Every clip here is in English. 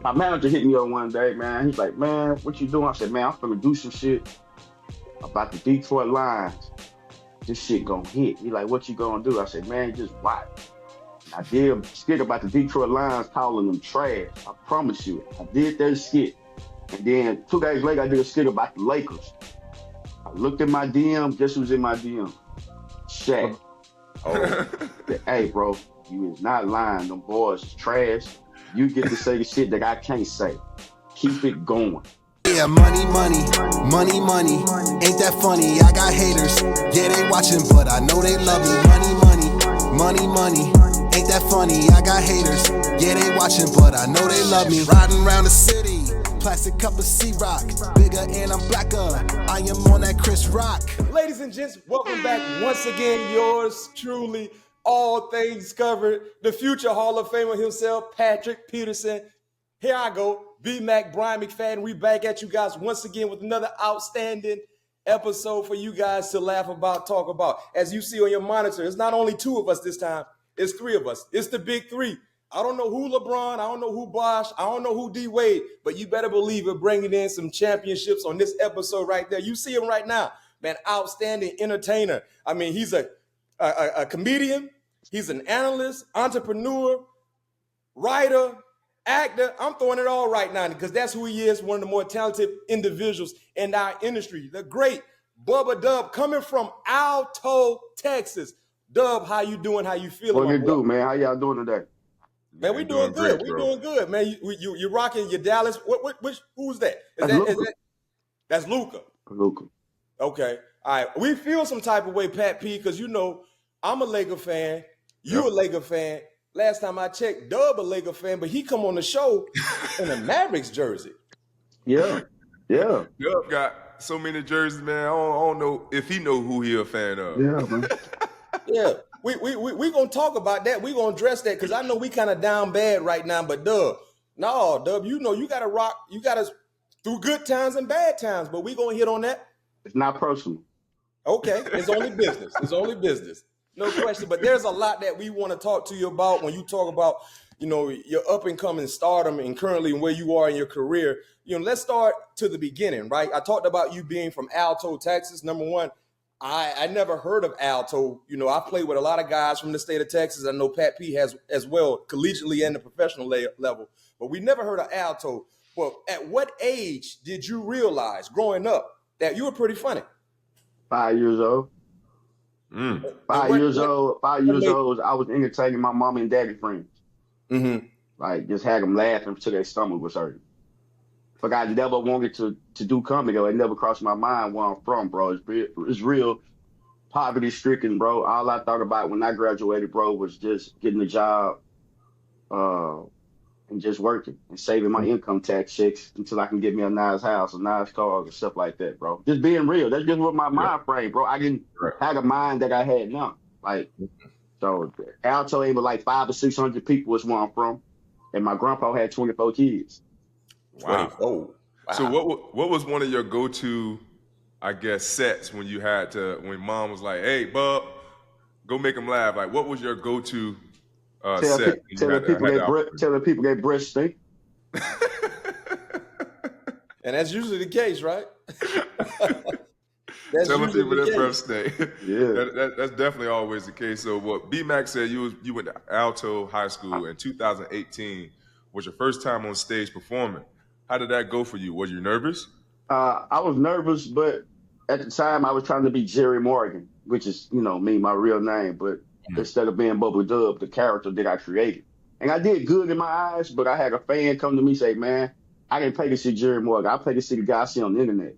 My manager hit me up one day, man. He's like, man, what you doing? I said, man, I'm finna do some shit about the Detroit Lions. This shit gonna hit. He like, what you gonna do? I said, man, just watch. I did a skit about the Detroit Lions calling them trash. I promise you. I did that skit. And then 2 days later, I did a skit about the Lakers. I looked at my DM. Guess who's in my DM? Shaq. Oh, Hey, bro, you is not lying. Them boys is trash. You get to say the shit that I can't say. Keep it going. Yeah, money, money, money, money. Ain't that funny? I got haters. Yeah, they watching, but I know they love me. Money, money, money, money. Ain't that funny? I got haters. Yeah, they watching, but I know they love me. Riding around the city, plastic cup of C-Rock. Bigger and I'm blacker. I am on that Chris Rock. ladies and gents, welcome back once again. Yours truly, all things covered. The future Hall of Famer himself, Patrick Peterson. Here I go, BMac, Bryant McFadden. We back at you guys once again with another outstanding episode for you guys to laugh about, talk about. As you see on your monitor, it's not only two of us this time, it's three of us. It's the big three. I don't know who LeBron, I don't know who Bosh, I don't know who D-Wade, but you better believe we're bringing in some championships on this episode right there. You see him right now, man, outstanding entertainer. I mean, he's a comedian, he's an analyst, entrepreneur, writer, actor. I'm throwing it all right now because that's who he is, one of the more talented individuals in our industry. The great Bubba Dub, coming from Alto, Texas. Dub, how you doing? How you feeling? What you do, man? How y'all doing today? Man, we doing good. We doing good, man. You rocking your Dallas. Who's that? That's Luca. Luca. Okay. All right. We feel some type of way, Pat P, because I'm a Laker fan. You a Laker fan. Last time I checked, Dub a Laker fan, but he come on the show in a Mavericks jersey. Yeah. Dub got so many jerseys, man. I don't know if he know who he a fan of. Yeah, man. Yeah. We gonna talk about that. We gonna address that because I know we kind of down bad right now. But Dub, you gotta rock. You gotta through good times and bad times. But we gonna hit on that. It's not personal. Okay, it's only business. It's only business. No question. But there's a lot that we want to talk to you about when you talk about your up and coming stardom and currently where you are in your career. Let's start to the beginning, right? I talked about you being from Alto, Texas. Number one. I never heard of Alto. I played with a lot of guys from the state of Texas. I know Pat P has as well, collegiately and the professional level. But we never heard of Alto. Well, at what age did you realize growing up that you were pretty funny? 5 years old. 5 years old. 5 years old. I was entertaining my mom and daddy friends. Mm-hmm. Like, just had them laughing until their stomach was hurting. But I never wanted to do comedy, though. It never crossed my mind where I'm from, bro. It's real poverty-stricken, bro. All I thought about when I graduated, bro, was just getting a job and just working and saving my income tax checks until I can get me a nice house, a nice car, and stuff like that, bro. Just being real. That's just what my mind frame, bro. I didn't have the mind that I had now. Like, so Alto ain't but like 500 or 600 people is where I'm from. And my grandpa had 24 kids. Wow. Wow. So what was one of your go-to, I guess, sets when you had to, when mom was like, hey, Bub, go make them laugh? Like, what was your go-to set? Telling people their breasts stink. And that's usually the case, right? Telling people their breasts stink. Yeah. That's definitely always the case. So what BMac said, you went to Alto High School in 2018, was your first time on stage performing. How did that go for you? Was you nervous? I was nervous, but at the time I was trying to be Jerry Morgan, which is, me, my real name. But instead of being Bubba Dub, the character that I created. And I did good in my eyes, but I had a fan come to me and say, man, I didn't pay to see Jerry Morgan. I paid to see the guy I see on the internet.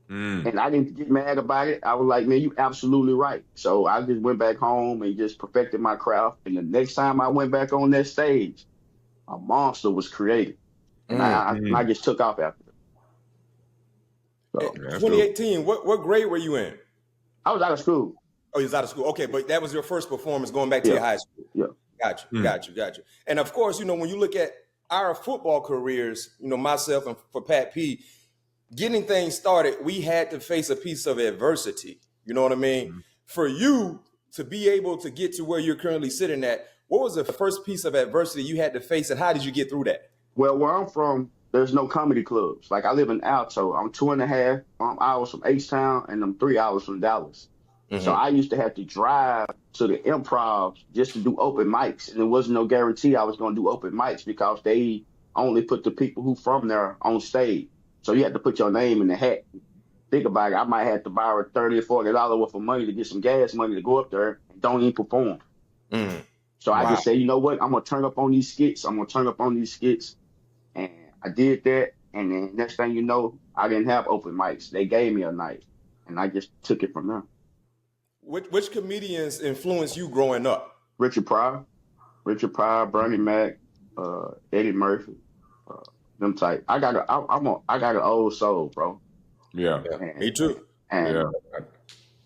And I didn't get mad about it. I was like, man, you absolutely right. So I just went back home and just perfected my craft. And the next time I went back on that stage, a monster was created. And I just took off after it. So, 2018, what grade were you in? I was out of school. Oh, you was out of school. Okay, but that was your first performance going back to your high school. Yeah. Got you. And of course, when you look at our football careers, myself and for Pat P, getting things started, we had to face a piece of adversity. You know what I mean? For you to be able to get to where you're currently sitting at, what was the first piece of adversity you had to face and how did you get through that? Well, where I'm from, there's no comedy clubs. Like I live in Alto. I'm 2.5 hours from H-Town, and I'm 3 hours from Dallas. So I used to have to drive to the Improv just to do open mics, and there wasn't no guarantee I was going to do open mics because they only put the people who from there on stage. So you had to put your name in the hat. Think about it. I might have to borrow $30 or $40 worth of money to get some gas money to go up there and don't even perform. So I just say, you know what? I'm gonna turn up on these skits. And I did that, and then next thing you know, I didn't have open mics. They gave me a night, and I just took it from there. Which comedians influenced you growing up? Richard Pryor, Bernie Mac, Eddie Murphy, them type. I got an old soul, bro. Yeah, me too. And a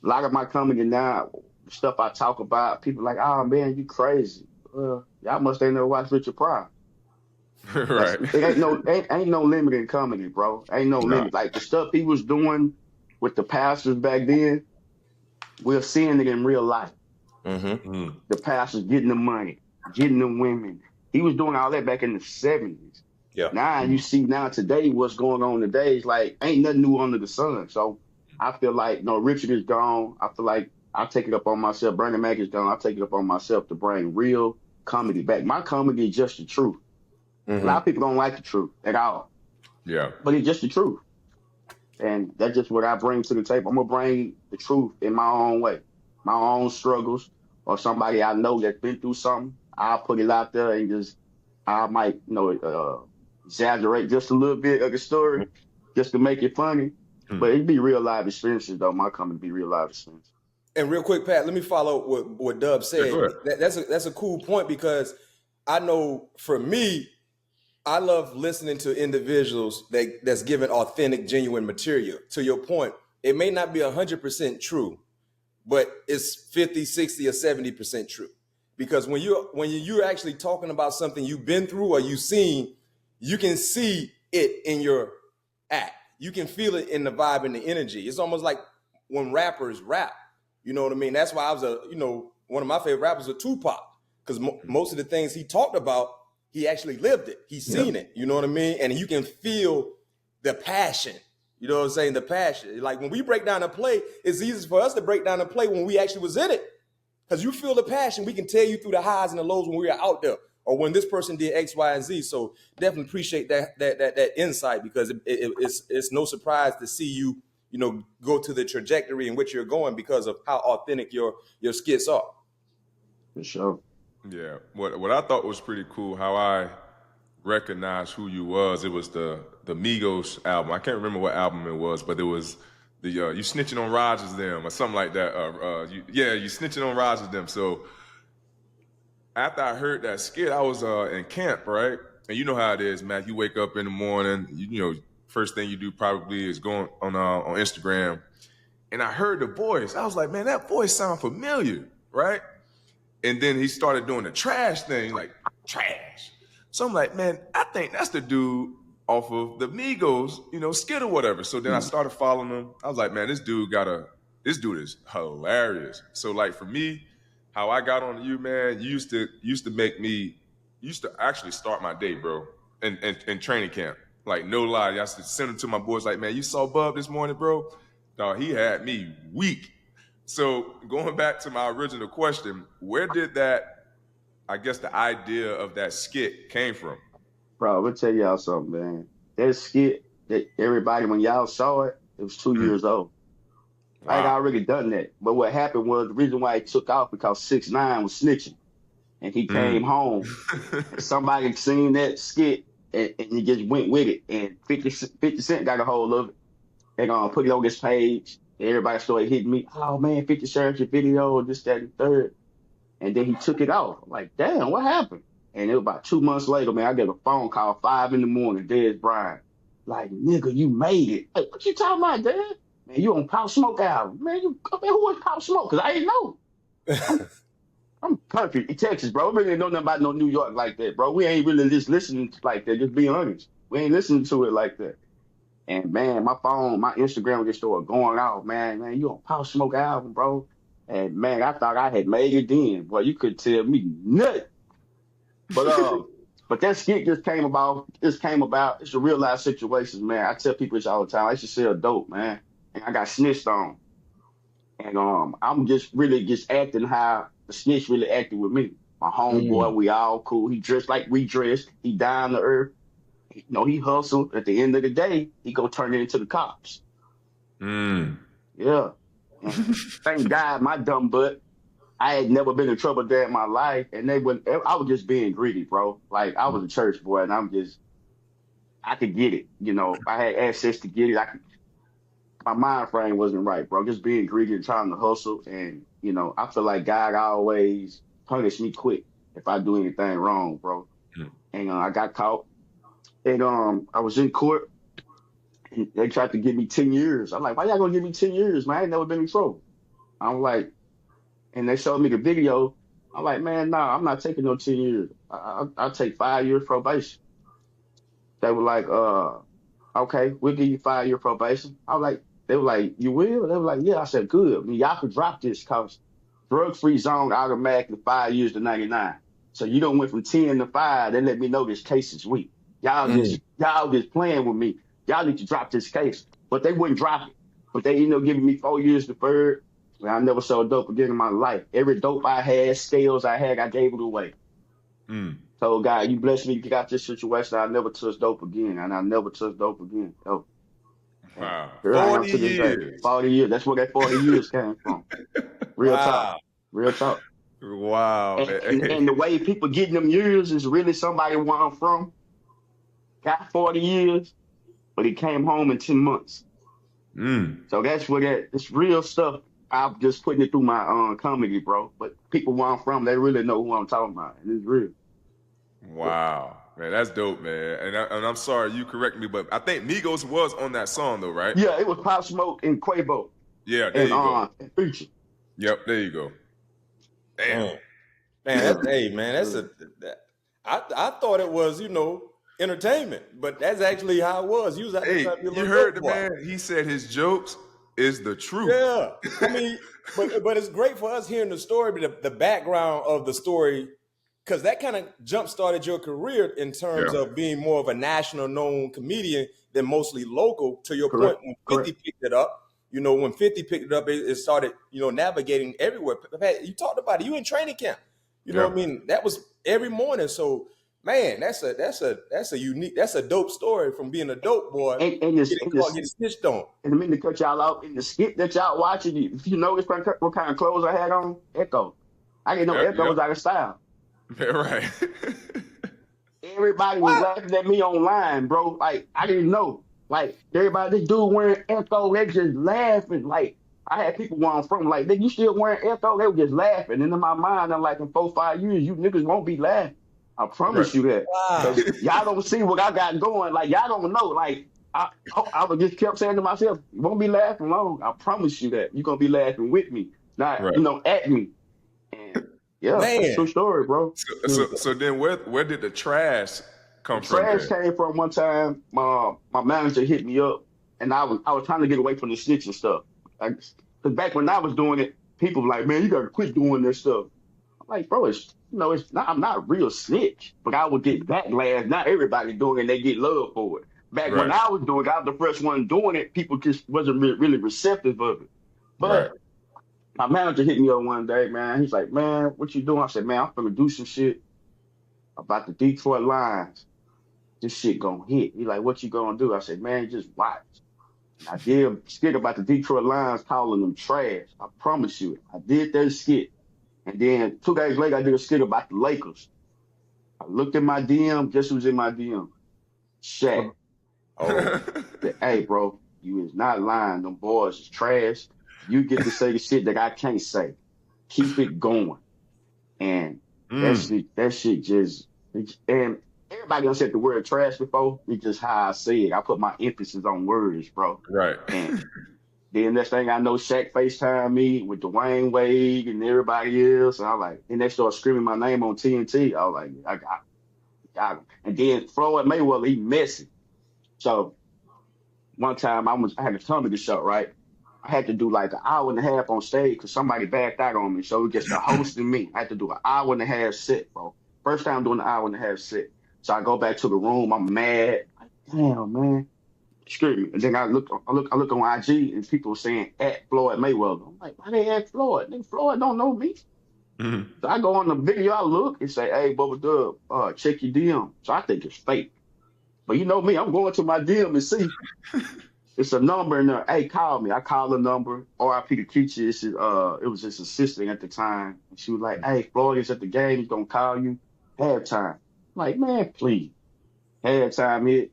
lot of my comedy now, stuff I talk about, people like, oh man, you crazy. Y'all must ain't never watched Richard Pryor. Right. It ain't no limit in comedy, bro. Ain't no limit. Like the stuff he was doing with the pastors back then, we're seeing it in real life. The pastors getting the money, getting the women. He was doing all that back in the 70s. Yeah. Now you see today what's going on today is like ain't nothing new under the sun. So I feel like Richard is gone. I feel like I'll take it up on myself. Bernie Mac is gone. I'll take it up on myself to bring real comedy back. My comedy is just the truth. A lot of people don't like the truth at all. Yeah. But it's just the truth. And that's just what I bring to the table. I'm going to bring the truth in my own way, my own struggles, or somebody I know that's been through something. I'll put it out there and I might, exaggerate just a little bit of the story just to make it funny. But it'd be real live experiences, though. My comedy be real live experiences. And real quick, Pat, let me follow what Dub said. Yeah, That's a cool point because I know for me, I love listening to individuals that's giving authentic, genuine material. To your point, it may not be 100% true, but it's 50, 60, or 70% true. Because when you're actually talking about something you've been through or you've seen, you can see it in your act. You can feel it in the vibe and the energy. It's almost like when rappers rap. You know what I mean? That's why I was one of my favorite rappers was Tupac, because most of the things he talked about, he actually lived it. He's seen it. You know what I mean? And you can feel the passion. You know what I'm saying? The passion. Like when we break down a play, it's easy for us to break down a play when we actually was in it. Because you feel the passion. We can tell you through the highs and the lows when we are out there, or when this person did X, Y, and Z. So definitely appreciate that insight, because it's no surprise to see you, go to the trajectory in which you're going because of how authentic your skits are. For sure. Yeah. What I thought was pretty cool, how I recognized who you was, it was the Migos album. I can't remember what album it was, but it was the you snitching on Rogers them or something like that. You snitching on Rogers them. So after I heard that skit, I was in camp, right? And you know how it is, Mac. You wake up in the morning, first thing you do probably is going on Instagram. And I heard the voice. I was like, man, that voice sounds familiar, right? And then he started doing the trash thing, like trash. So I'm like, man, I think that's the dude off of the Migos, skit or whatever. So then I started following him. I was like, man, this dude is hilarious. So like for me, how I got on you, man, you used to actually start my day, bro, in training camp. Like no lie, I used to send them to my boys like, man, you saw Bub this morning, bro? Dog, he had me weak. So going back to my original question, where did the idea of that skit came from? Bro, I'm going to tell y'all something, man. That skit, that everybody, when y'all saw it, it was 2 years old. Wow. I had already done that. But what happened was the reason why it took off because 6ix9ine was snitching. And he came home. And somebody seen that skit and he just went with it. And 50 Cent got a hold of it. They're going to put it on this page. Everybody started hitting me. Oh, man, 50 shared your video, this, that, and third. And then he took it off. I'm like, damn, what happened? And it was about 2 months later, man, I get a phone call 5 a.m, Dez Bryant. Like, nigga, you made it. Hey, what you talking about, Dad? Man, you on Pop Smoke album. Man, who was Pop Smoke? Because I didn't know. I'm country, Texas, bro. We really ain't know nothing about no New York like that, bro. We ain't really just listening like that, just be honest. We ain't listening to it like that. And, man, my phone, my Instagram just started going off, man, you on Pop Smoke album, bro. And, man, I thought I had made it then. Boy, you could tell me nothing. But But that skit just came about. It's a real life situations, man. I tell people this all the time. I used to sell dope, man, and I got snitched on. And I'm just really just acting how the snitch really acted with me. My homeboy, we all cool. He dressed like we dressed. He down to earth. You know, he hustled. At the end of the day, he go turn it into the cops. Yeah. And thank God, my dumb butt, I had never been in trouble there in my life, and I was just being greedy, bro. Like, I was a church boy, and I could get it. You know, I had access to get it. My mind frame wasn't right, bro. Just being greedy and trying to hustle. And, you know, I feel like God always punish me quick if I do anything wrong, bro. And I got caught. And I was in court. And they tried to give me 10 years. I'm like, why y'all gonna give me 10 years, man? I ain't never been in trouble. I'm like, and they showed me the video. I'm like, man, nah, I'm not taking no 10 years. I'll take 5 years probation. They were like, okay, we'll give you 5 year probation. They were like, you will? They were like, yeah. I said, good. I mean, y'all could drop this because drug-free zone automatically 5 years to 99. So you don't went from 10 to 5. They let me know this case is weak. Y'all just playing with me. Y'all need to drop this case. But they wouldn't drop it. But they ended up giving me 4 years deferred. And I never sold dope again in my life. Every dope I had, scales I had, I gave it away. So God, you blessed me to get out this situation. I never touched dope again. And I never touched dope again. Oh. Wow. 40 years. 40 years. That's where that 40 years came from. Real talk. Real talk. Wow. And the way people getting them years is really somebody where I'm from. Got 40 years, but he came home in 10 months. So that's where it's real stuff. I'm just putting it through my comedy, bro. But people where I'm from, they really know who I'm talking about. And it's real. Wow. Man, that's dope, man. And I'm sorry, you correct me, but I think Migos was on that song, though, right? Yeah, it was Pop Smoke and Quavo. Yeah, there you go. And Future. Yep, there you go. Damn. Man, I thought it was, you know, entertainment, but that's actually how it was. You heard the man. He said his jokes is the truth. Yeah, I mean, but it's great for us hearing the story, the background of the story, because that kind of jump started your career in terms of being more of a national known comedian than mostly local. To your point, when 50 picked it up, you know, when 50 picked it up, it started, you know, navigating everywhere. You talked about it. You in training camp. You know what I mean? That was every morning. So, man, that's a dope story from being a dope boy. And getting snitched on. And I mean to cut y'all out, in the skit that y'all watching, if you notice what kind of clothes I had on, Echo. I didn't know Echo was out of style. Yeah, right. Everybody was laughing at me online, bro. Like, I didn't know. Like, everybody, this dude wearing Echo, they just laughing. Like, I had people where I'm from, like, you still wearing Echo? They were just laughing. And in my mind, I'm like, in 4-5 years, you niggas won't be laughing. I promise you that. Wow. Y'all don't see what I got going. Like, y'all don't know. Like, I just kept saying to myself, you won't be laughing long. I promise you that. You're going to be laughing with me, not, you know, at me. And yeah, that's a true story, bro. So then where did the trash come from? Trash came from one time, my manager hit me up, and I was trying to get away from the snitching stuff. Because back when I was doing it, people were like, man, you got to quit doing this stuff. I'm like, bro, I'm not a real snitch, but I would get backlash. Not everybody doing it, and they get love for it. Back when I was doing it, I was the first one doing it. People just wasn't really receptive of it. But my manager hit me up one day, man. He's like, man, what you doing? I said, man, I'm finna do some shit about the Detroit Lions. This shit gonna hit. He's like, what you gonna do? I said, man, just watch. I did a skit about the Detroit Lions calling them trash. I promise you. I did that skit. And then 2 days later, I did a skit about the Lakers. I looked at my DM. Guess who's in my DM? Shaq. Said, hey, bro, you is not lying. Them boys is trash. You get to say the shit that I can't say. Keep it going. And that shit just, and everybody done said the word trash before. It's just how I say it. I put my emphasis on words, bro. Right. And then next thing I know, Shaq FaceTime me with Dwayne Wade and everybody else. And I like, and they start screaming my name on TNT. I was like, I got him. And then Floyd Mayweather, he messy. So one time I had a comedy show, right? I had to do like an hour and a half on stage because somebody backed out on me. So it gets the host and me. I had to do an hour and a half set, bro. First time doing an hour and a half set. So I go back to the room. I'm mad. Like, damn, man. Excuse me. And then I look on IG and people saying at Floyd Mayweather. I'm like, why they at Floyd? Nigga, Floyd don't know me. Mm-hmm. So I go on the video, I look and say, hey, Bubba Dub, check your DM. So I think it's fake. But you know me, I'm going to my DM and see. It's a number in there. Hey, call me. I call the number. RIP to teacher. It was his assistant at the time. And she was like, hey, Floyd is at the game. He's going to call you. Halftime. I'm like, man, please. Halftime hit.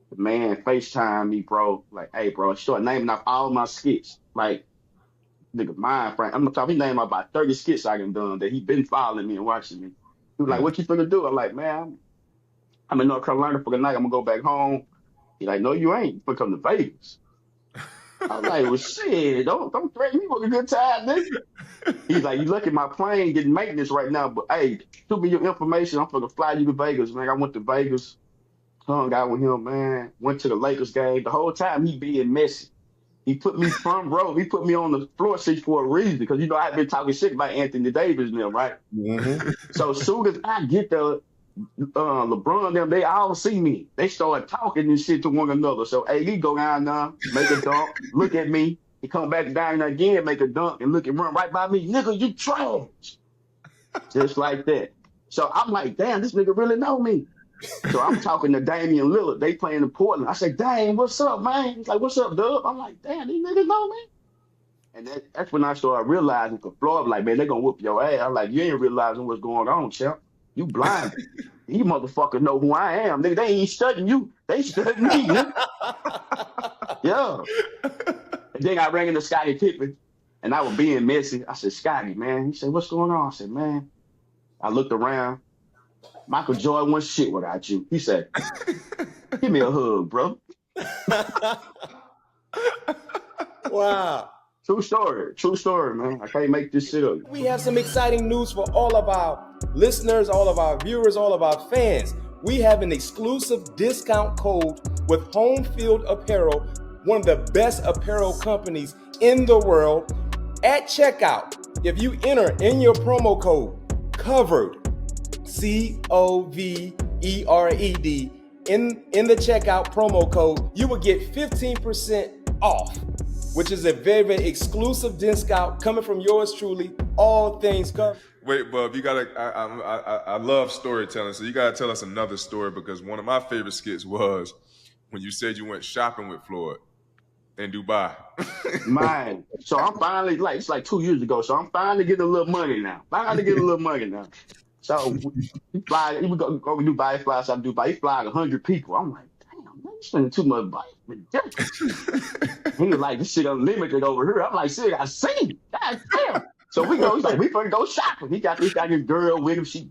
The man FaceTime me, bro. Like, hey, bro, start naming off all my skits. Like, nigga, mind frame. I'm talking, he named about 30 skits I done that he been following me and watching me. He was like, what you finna do? I'm like, man, I'm in North Carolina for the night. I'm gonna go back home. He's like, no, you ain't. You finna come to Vegas. I was like, well, shit, don't threaten me with a good time, nigga. He's like, you look at my plane getting maintenance right now, but hey, shoot me your information. I'm finna fly you to Vegas, man. I went to Vegas. Hung out with him, man. Went to the Lakers game. The whole time he being messy. He put me front row. He put me on the floor seat for a reason because, you know, I've been talking shit about Anthony Davis and them, right? Mm-hmm. So as soon as I get there, LeBron them, they all see me. They start talking and shit to one another. So, hey, he go down there, make a dunk, look at me. He come back down there again, make a dunk, and look and run right by me. Nigga, you trash. Just like that. So I'm like, damn, this nigga really know me. So I'm talking to Damian Lillard. They playing in Portland. I said, dang, what's up, man? He's like, what's up, Dub? I'm like, damn, these niggas know me. And that's when I started realizing for Floyd, like, man, they're going to whoop your ass. I'm like, you ain't realizing what's going on, champ. You blind. These motherfuckers know who I am. Nigga, they ain't studying you. They studying me, nigga. Yeah. And then I rang into Scottie Pippen, and I was being messy. I said, Scottie, man. He said, what's going on? I said, man. I looked around. Michael Jordan wasn't shit without you. He said, give me a hug, bro. Wow. True story, man. I can't make this shit up. We have some exciting news for all of our listeners, all of our viewers, all of our fans. We have an exclusive discount code with Home Field Apparel, one of the best apparel companies in the world. At checkout, if you enter in your promo code, COVERED, COVERED, in the checkout promo code, you will get 15% off, which is a very, very exclusive discount coming from yours truly, All Things Covered. Wait, Bub, you gotta. I love storytelling, so you gotta tell us another story because one of my favorite skits was when you said you went shopping with Floyd in Dubai. Man, so I'm finally it's like 2 years ago. So I'm finally getting a little money now. So we fly. We go to Dubai. Fly out Dubai. He fly 100 people. I'm like, damn, man, you spending too much money. He was like, this shit unlimited over here. I'm like, shit, I see. God damn. So we go. He's like, we finna go shopping. He got this girl with him. She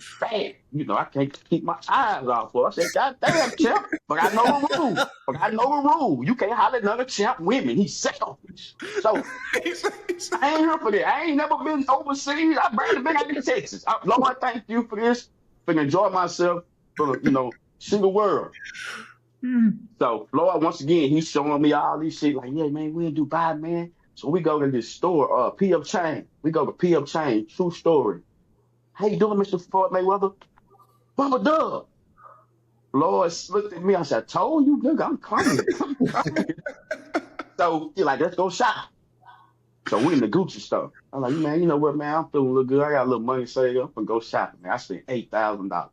fat. I can't keep my eyes off her. I said, God damn, champ. But I know the rule. You can't holler at another champ women. He's selfish. So I ain't here for that. I ain't never been overseas. I barely been out in Texas. Lord, thank you for this. Finna enjoy myself for single world. So Lord, once again, he's showing me all these shit. Like, yeah, man, we in Dubai, man. So we go to this store, P.F. Chain. We go to P.F. Chain. True story. How you doing, Mr. Floyd Mayweather? Bubba Dub. Lord looked at me. I said, I told you, nigga, I'm coming. So he's like, let's go shop. So we in the Gucci store. I'm like, man, you know what, man? I'm feeling a little good. I got a little money saved up and go shopping, man. I spent $8,000.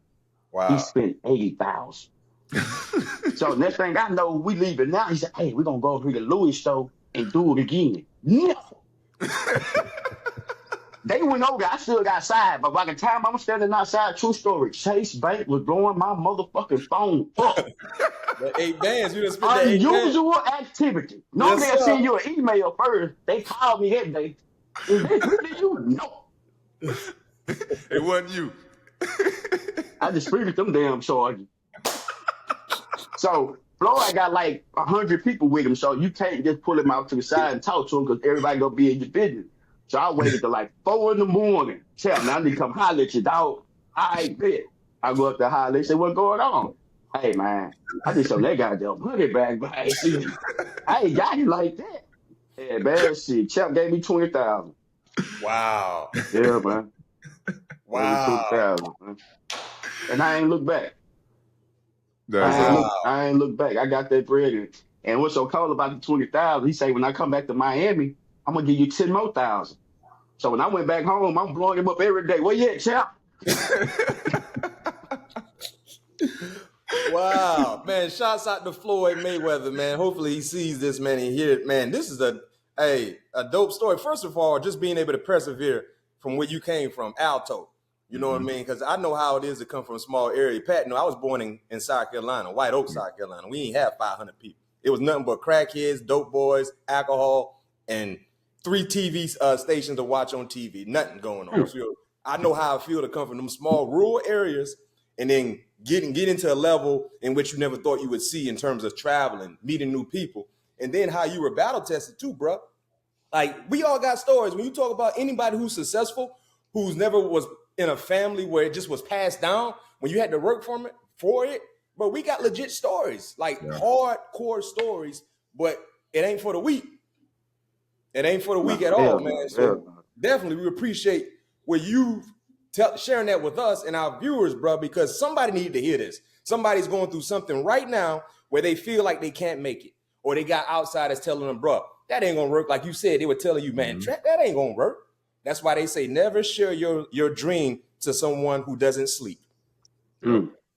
Wow. He spent $80,000. So next thing I know, we leaving now. He said, hey, we're going to go over to the Louis store and do it again. No. They went over. I still got side, but by the time I'm standing outside, true story, Chase Bank was blowing my motherfucking phone up. The 8 bands, you just spent the 8 bands. Unusual activity. Normally I send you an email first. They called me that day. Is this really you? No. It wasn't you. I disputed them damn charges. So Floyd got like 100 people with him, so you can't just pull him out to the side and talk to him because everybody gonna be in your business. So I waited till like 4 a.m. Tell me, I need to come holler at you, dog. I bet. I go up to holler. They say, what's going on? Hey, man, I just saw that goddamn money bag, but I ain't got it like that. Yeah, man, shit. Champ gave me $20,000. Wow. Yeah, man. Wow. $20,000, man. And I ain't look back. That's it. I ain't look back. I got that bread. And what's so cool about the 20,000? He say when I come back to Miami, I'm gonna give you 10 more thousand. So when I went back home, I'm blowing him up every day. Where you at, champ? Wow, man! Shouts out to Floyd Mayweather, man. Hopefully he sees this, man, and hear it, man. This is a dope story. First of all, just being able to persevere from where you came from, Alto. You know what I mean? Because I know how it is to come from a small area. Pat, I was born in South Carolina, White Oak, South Carolina. We ain't have 500 people. It was nothing but crackheads, dope boys, alcohol, and 3 TV stations to watch on TV. Nothing going on. So I know how I feel to come from them small rural areas and then get into a level in which you never thought you would see in terms of traveling, meeting new people, and then how you were battle tested too, bro. Like, we all got stories. When you talk about anybody who's successful, who's never was in a family where it just was passed down, when you had to work for it, but we got legit stories, like hardcore stories, but it ain't for the weak. It ain't for the weak at all, man. So definitely we appreciate where you sharing that with us and our viewers, bro, because somebody needed to hear this. Somebody's going through something right now where they feel like they can't make it, or they got outsiders telling them, bro, that ain't gonna work. Like you said, they were telling you, man, that ain't gonna work. That's why they say never share your dream to someone who doesn't sleep.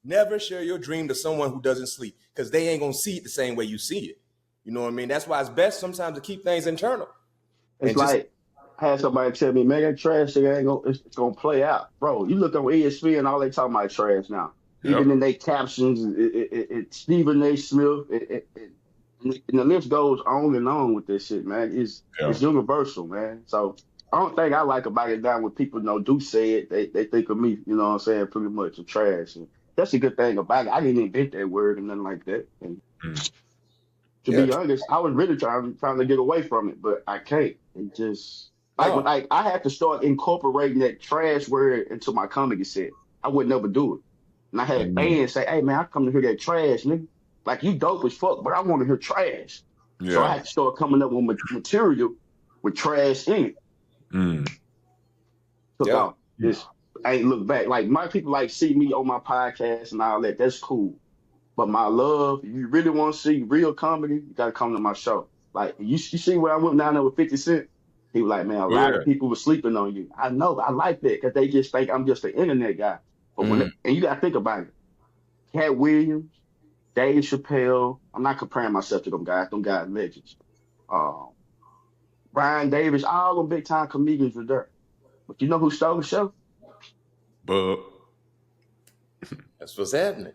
Never share your dream to someone who doesn't sleep, because they ain't gonna see it the same way you see it. You know what I mean? That's why it's best sometimes to keep things internal. It's like I had somebody tell me, man, that trash thing it's gonna play out, bro. You look on ESPN and all they talking about trash now. Even in their captions, Stephen A. Smith, and the list goes on and on with this shit, man. It's universal, man. So I don't think I like about it down when people do say it. They think of me, you know what I'm saying, pretty much a trash. And that's a good thing about it. I didn't invent that word and nothing like that. And to be honest, I was really trying to get away from it, but I can't. It just I had to start incorporating that trash word into my comedy set. I would never do it. And I had fans say, hey man, I come to hear that trash, nigga. Like, you dope as fuck, but I want to hear trash. So I had to start coming up with material with trash in it. Took off. Just I ain't look back. Like, my people see me on my podcast and all that. That's cool. But my love, if you really want to see real comedy, you got to come to my show. Like, you see where I went down there with 50 Cent? He was like, man, a lot of people were sleeping on you. I know. I like that because they just think I'm just an internet guy. But and you got to think about it. Cat Williams, Dave Chappelle. I'm not comparing myself to them guys. Them guys legends. Brian Davis, all them big time comedians were there. But you know who stole the show? Bub. That's what's happening.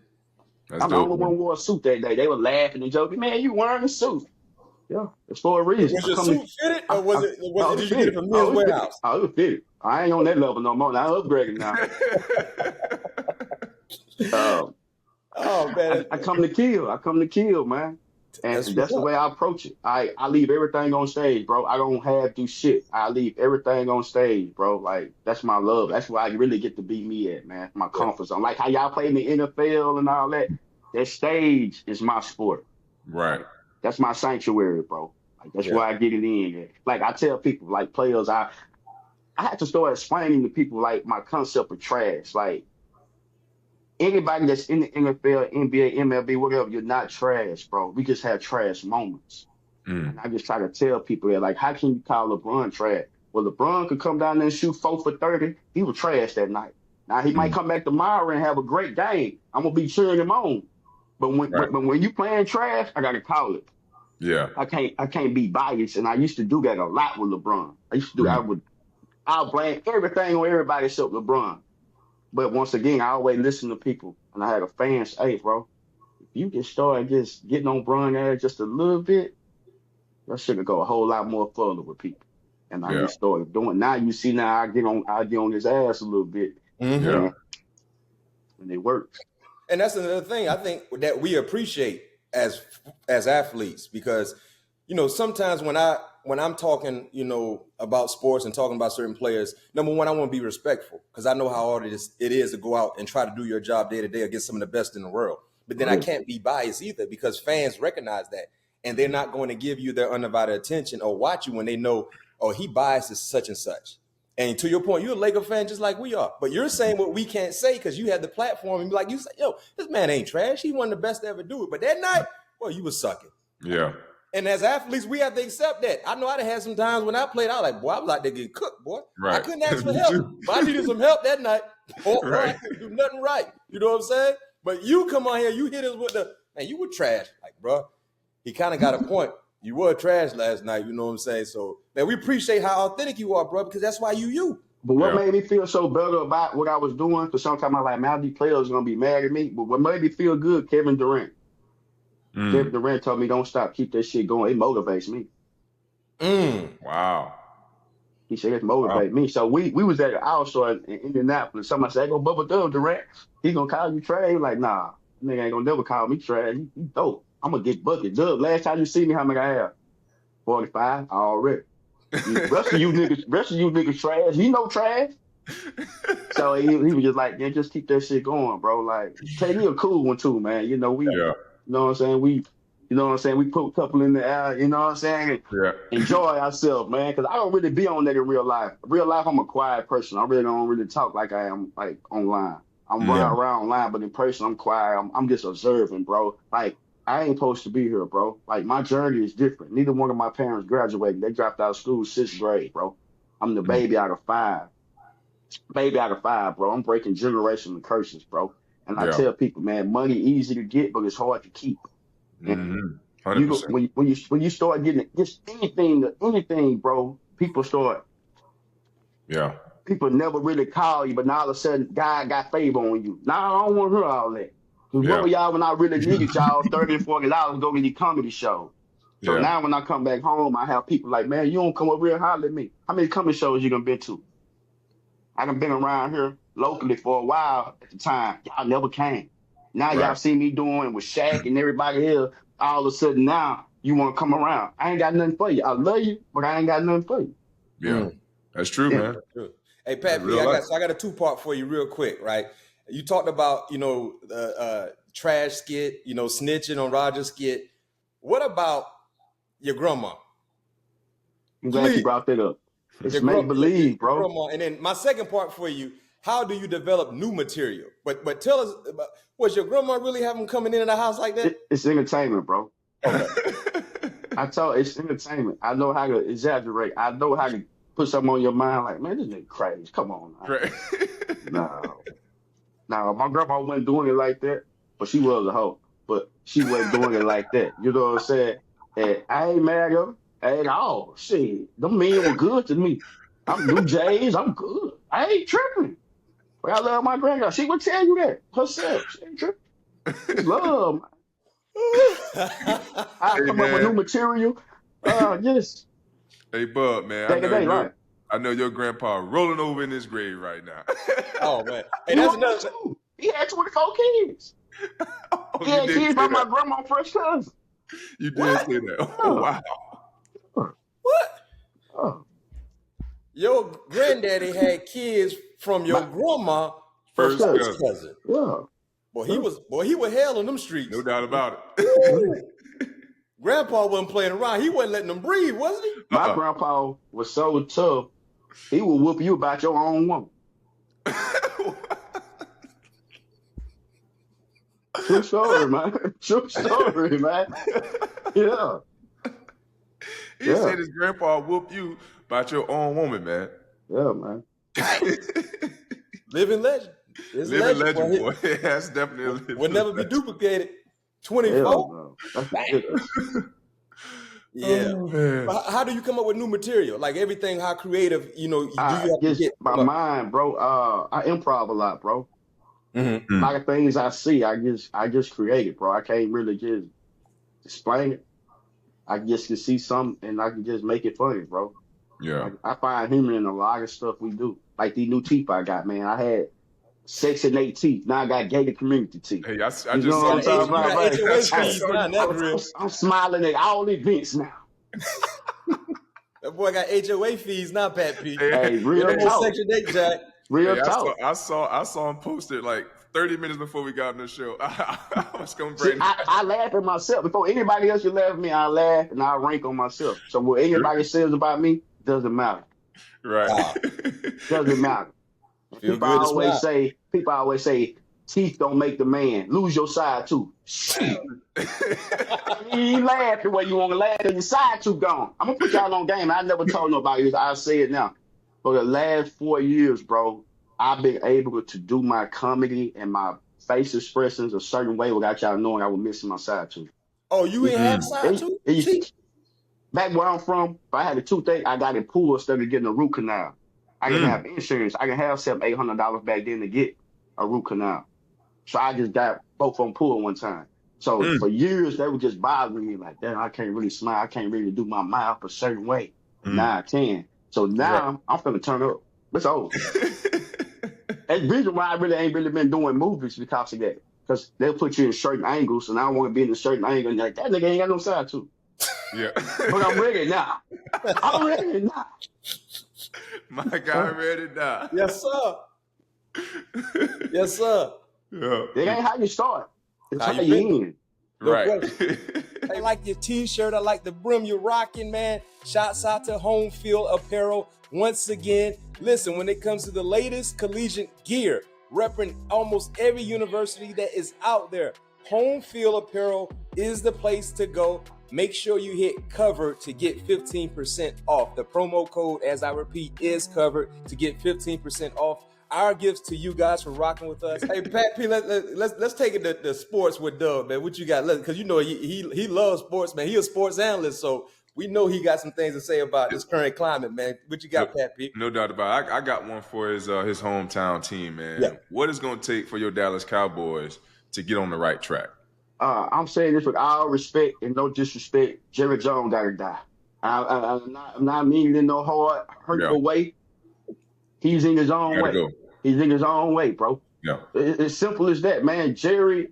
I'm the only one who wore a suit that day. They were laughing and joking. Man, you wearing a suit? Yeah, it's for a reason. Was your suit fitted, or was it? Did you get it from Men's Warehouse? It was fitted. I ain't on that level no more. Now I'm upgrading now. Oh man, I come to kill, man. And that's the way I approach it. I leave everything on stage, bro. I don't have to do shit. I leave everything on stage, bro. Like, that's my love. That's where I really get to be me at, man. My comfort zone. Like how y'all play in the NFL and all that. That stage is my sport. Right. That's my sanctuary, bro. Like, that's where I get it in. Like, I tell people, like players, I have to start explaining to people like my concept of trash. Like, anybody that's in the NFL, NBA, MLB, whatever, you're not trash, bro. We just have trash moments. And I just try to tell people that, like, how can you call LeBron trash? Well, LeBron could come down there and shoot 4 for 30. He was trash that night. Now, he might come back tomorrow and have a great game. I'm going to be cheering him on. But when you playing trash, I got to call it. Yeah. I can't be biased. And I used to do that a lot with LeBron. I'll blame everything on everybody except LeBron. But once again, I always listen to people. And I had a fan say, hey, bro, if you just start just getting on Bron ass just a little bit, that shit go a whole lot more further with people. And I just started doing. Now you see, I get on his ass a little bit. And it works. And that's another thing I think that we appreciate as athletes, because, sometimes when I'm talking, about sports and talking about certain players, number one, I want to be respectful, because I know how hard it is to go out and try to do your job day to day against some of the best in the world. But then I can't be biased either, because fans recognize that, and they're not going to give you their undivided attention or watch you when they know, oh, he biases such and such. And to your point, you're a Laker fan just like we are. But you're saying what we can't say because you had the platform and be like, you say, yo, this man ain't trash. He one of the best to ever do it. But that night, well, you was sucking. Yeah. And as athletes, we have to accept that. I know I'd have had some times when I played, I was like, boy, I was out there getting cooked, boy. Right. I couldn't ask for help. But I needed some help that night. Or I couldn't do nothing right. You know what I'm saying? But you come on here, you hit us with the, man, you were trash. Like, bro, he kind of got a point. You were trash last night, you know what I'm saying? So, man, we appreciate how authentic you are, bro, because that's why you. But what made me feel so better about what I was doing, because sometimes I like, man, these players are going to be mad at me. But what made me feel good, Kevin Durant. Kevin Durant told me, don't stop, keep that shit going. It motivates me. Wow. He said, it motivates me. So we was at an outdoor in Indianapolis. Somebody said, go Bubba Dub, Durant. He going to call you trash? Like, nah, nigga ain't going to never call me trash. He dope. I'm going to get bucket. Dub, last time you see me, how many I have? 45 already. Rest of you niggas trash. You know trash. So he was just like, yeah, just keep that shit going, bro. Like, take me a cool one too, man. You know, you know what I'm saying? We put a couple in the air, you know what I'm saying? Enjoy ourselves, man. Because I don't really be on that in real life. Real life, I'm a quiet person. I really don't really talk like I am like online. I'm running around online, but in person, I'm quiet. I'm just observing, bro. Like, I ain't supposed to be here, bro. Like, my journey is different. Neither one of my parents graduated. They dropped out of school 6th grade, bro. I'm the baby out of 5. Baby out of 5, bro. I'm breaking generational curses, bro. And I tell people, man, money easy to get, but it's hard to keep. And 100%. when you start getting just anything, bro, people start. Yeah. People never really call you, but now all of a sudden, God got favor on you. Now I don't want to hear all that. Because remember, y'all, when I really needed y'all, $30 and $40 to go to these comedy shows. So now when I come back home, I have people like, man, you don't come over here and holler at me. How many comedy shows you done been to? I done been around here locally for a while at the time. Y'all never came. Now y'all see me doing with Shaq and everybody here. All of a sudden now you want to come around. I ain't got nothing for you. I love you, but I ain't got nothing for you. Yeah, that's true, man. True. Hey, Pat P, I got a 2-part for you real quick, right? You talked about, trash skit, snitching on Roger's skit. What about your grandma? I'm glad you brought that up. It's make believe, bro. Grandma. And then my second part for you, how do you develop new material? But tell us, was your grandma really having coming into the house like that? It's entertainment, bro. Okay. It's entertainment. I know how to exaggerate. I know how to put something on your mind like, man, this nigga crazy. Come on now. No, my grandma wasn't doing it like that, but she was a hoe. But she wasn't doing it like that. You know what I'm saying? And I ain't mad at her at all. Shit, them men were good to me. I'm Blue Jays. I'm good. I ain't tripping. But I love my grandma. She would tell you that herself. She ain't tripping. It's love, man. I come up with new material. Yes. Hey, Bub, man. I know your grandpa rolling over in his grave right now. Oh, man. Hey, that's another thing. He had 24 kids. He had kids by my grandma first cousin. You did say that. Oh, wow. What? Oh. Your granddaddy had kids from your grandma first cousin. Yeah. Boy, he was hell on them streets. No doubt about it. Grandpa wasn't playing around. He wasn't letting them breathe, wasn't he? My grandpa was so tough, he would whoop you about your own woman. True story, man. True story, man. Yeah. He said his grandpa whooped you about your own woman, man. Yeah, man. Living legend. Living legend, boy. That's definitely a living will never be duplicated. 24? Yeah. Oh, how do you come up with new material? Like everything, how creative, do you have to get? My mind, bro. I improv a lot, bro. Mm-hmm. A lot of things I see, I just create it, bro. I can't really just explain it. I just can see something and I can just make it funny, bro. Yeah. I find humor in a lot of stuff we do. Like these new teeth I got, man. I had Section 8 teeth. Now I got gated community teeth. Hey, I just saw that. I'm smiling at all events now. That boy got HOA fees now, Pat P. Hey, real talk. Section 8, Jack. Real talk. I saw him posted like 30 minutes before we got on the show. I was going to bring I laugh at myself. Before anybody else should laugh at me, I laugh and I rank on myself. So what anybody says about me doesn't matter. Right. Doesn't matter. Feel People good to always smile. say, teeth don't make the man. Lose your side tooth. Shit. You laugh the way you want to laugh and your side tooth gone. I'm gonna put y'all on game. I never told nobody this. I'll say it now. For the last 4 years, bro, I've been able to do my comedy and my face expressions a certain way without y'all knowing I was missing my side tooth. Oh, you ain't have side tooth? Back where I'm from, if I had a toothache, I got it pulled instead of getting a root canal. I can have insurance. I can have $700-800 back then to get a root canal. So I just got both of them pulled one time. So for years, they were just bothering me like that. I can't really smile. I can't really do my mouth a certain way. Now I can. So now I'm finna turn up. It's over. That's the reason why I really ain't really been doing movies because of that. Because they'll put you in certain angles, and I don't want to be in a certain angle. And like, that nigga ain't got no side tooth. Yeah. But I'm ready now. I'm ready now. My guy ready now. Yes, sir. Yes, sir. Yeah. It ain't how you start. It's how you you end. Right. I like your t-shirt. I like the brim you're rocking, man. Shouts out to Home Field Apparel. Once again, listen, when it comes to the latest collegiate gear, repping almost every university that is out there, Home Field Apparel is the place to go. Make sure you hit covered to get 15% off. The promo code, as I repeat, is covered to get 15% off. Our gifts to you guys for rocking with us. Hey, Pat P, let's take it to sports with Dub, man. What you got? Because you know he loves sports, man. He a sports analyst, so we know he got some things to say about this current climate, man. What you got, Pat P? No doubt about it. I got one for his hometown team, man. Yeah. What is going to take for your Dallas Cowboys to get on the right track? I'm saying this with all respect and no disrespect. Jerry Jones got to die. I'm not meaning in no hard, hurtful way. He's in his own way. Go. He's in his own way, bro. Yeah. It's simple as that, man. Jerry,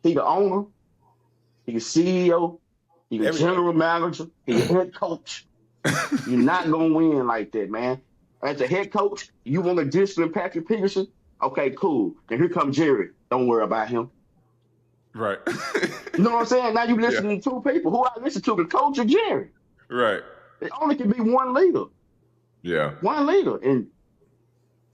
he the owner, he the CEO, he the general manager, he the head coach. You're not going to win like that, man. As a head coach, you want to discipline Patrick Peterson? Okay, cool. Then here comes Jerry. Don't worry about him. Right. You know what I'm saying? Now you listening to two people. Who I listen to, the coach or Jerry? Right. It only can be one leader. Yeah. One leader. And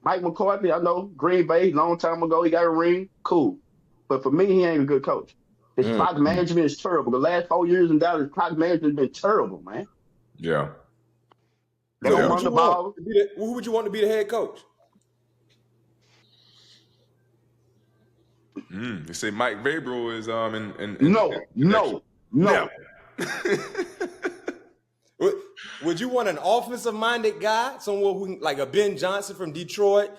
Mike McCarthy, I know, Green Bay, long time ago, he got a ring. Cool. But for me, he ain't a good coach. His clock management is terrible. The last 4 years in Dallas, clock management has been terrible, man. Yeah. They don't run the ball. Who would you want to be the head coach? They say Mike Vrabel is No. Would you want an offensive-minded guy, someone who, like a Ben Johnson from Detroit,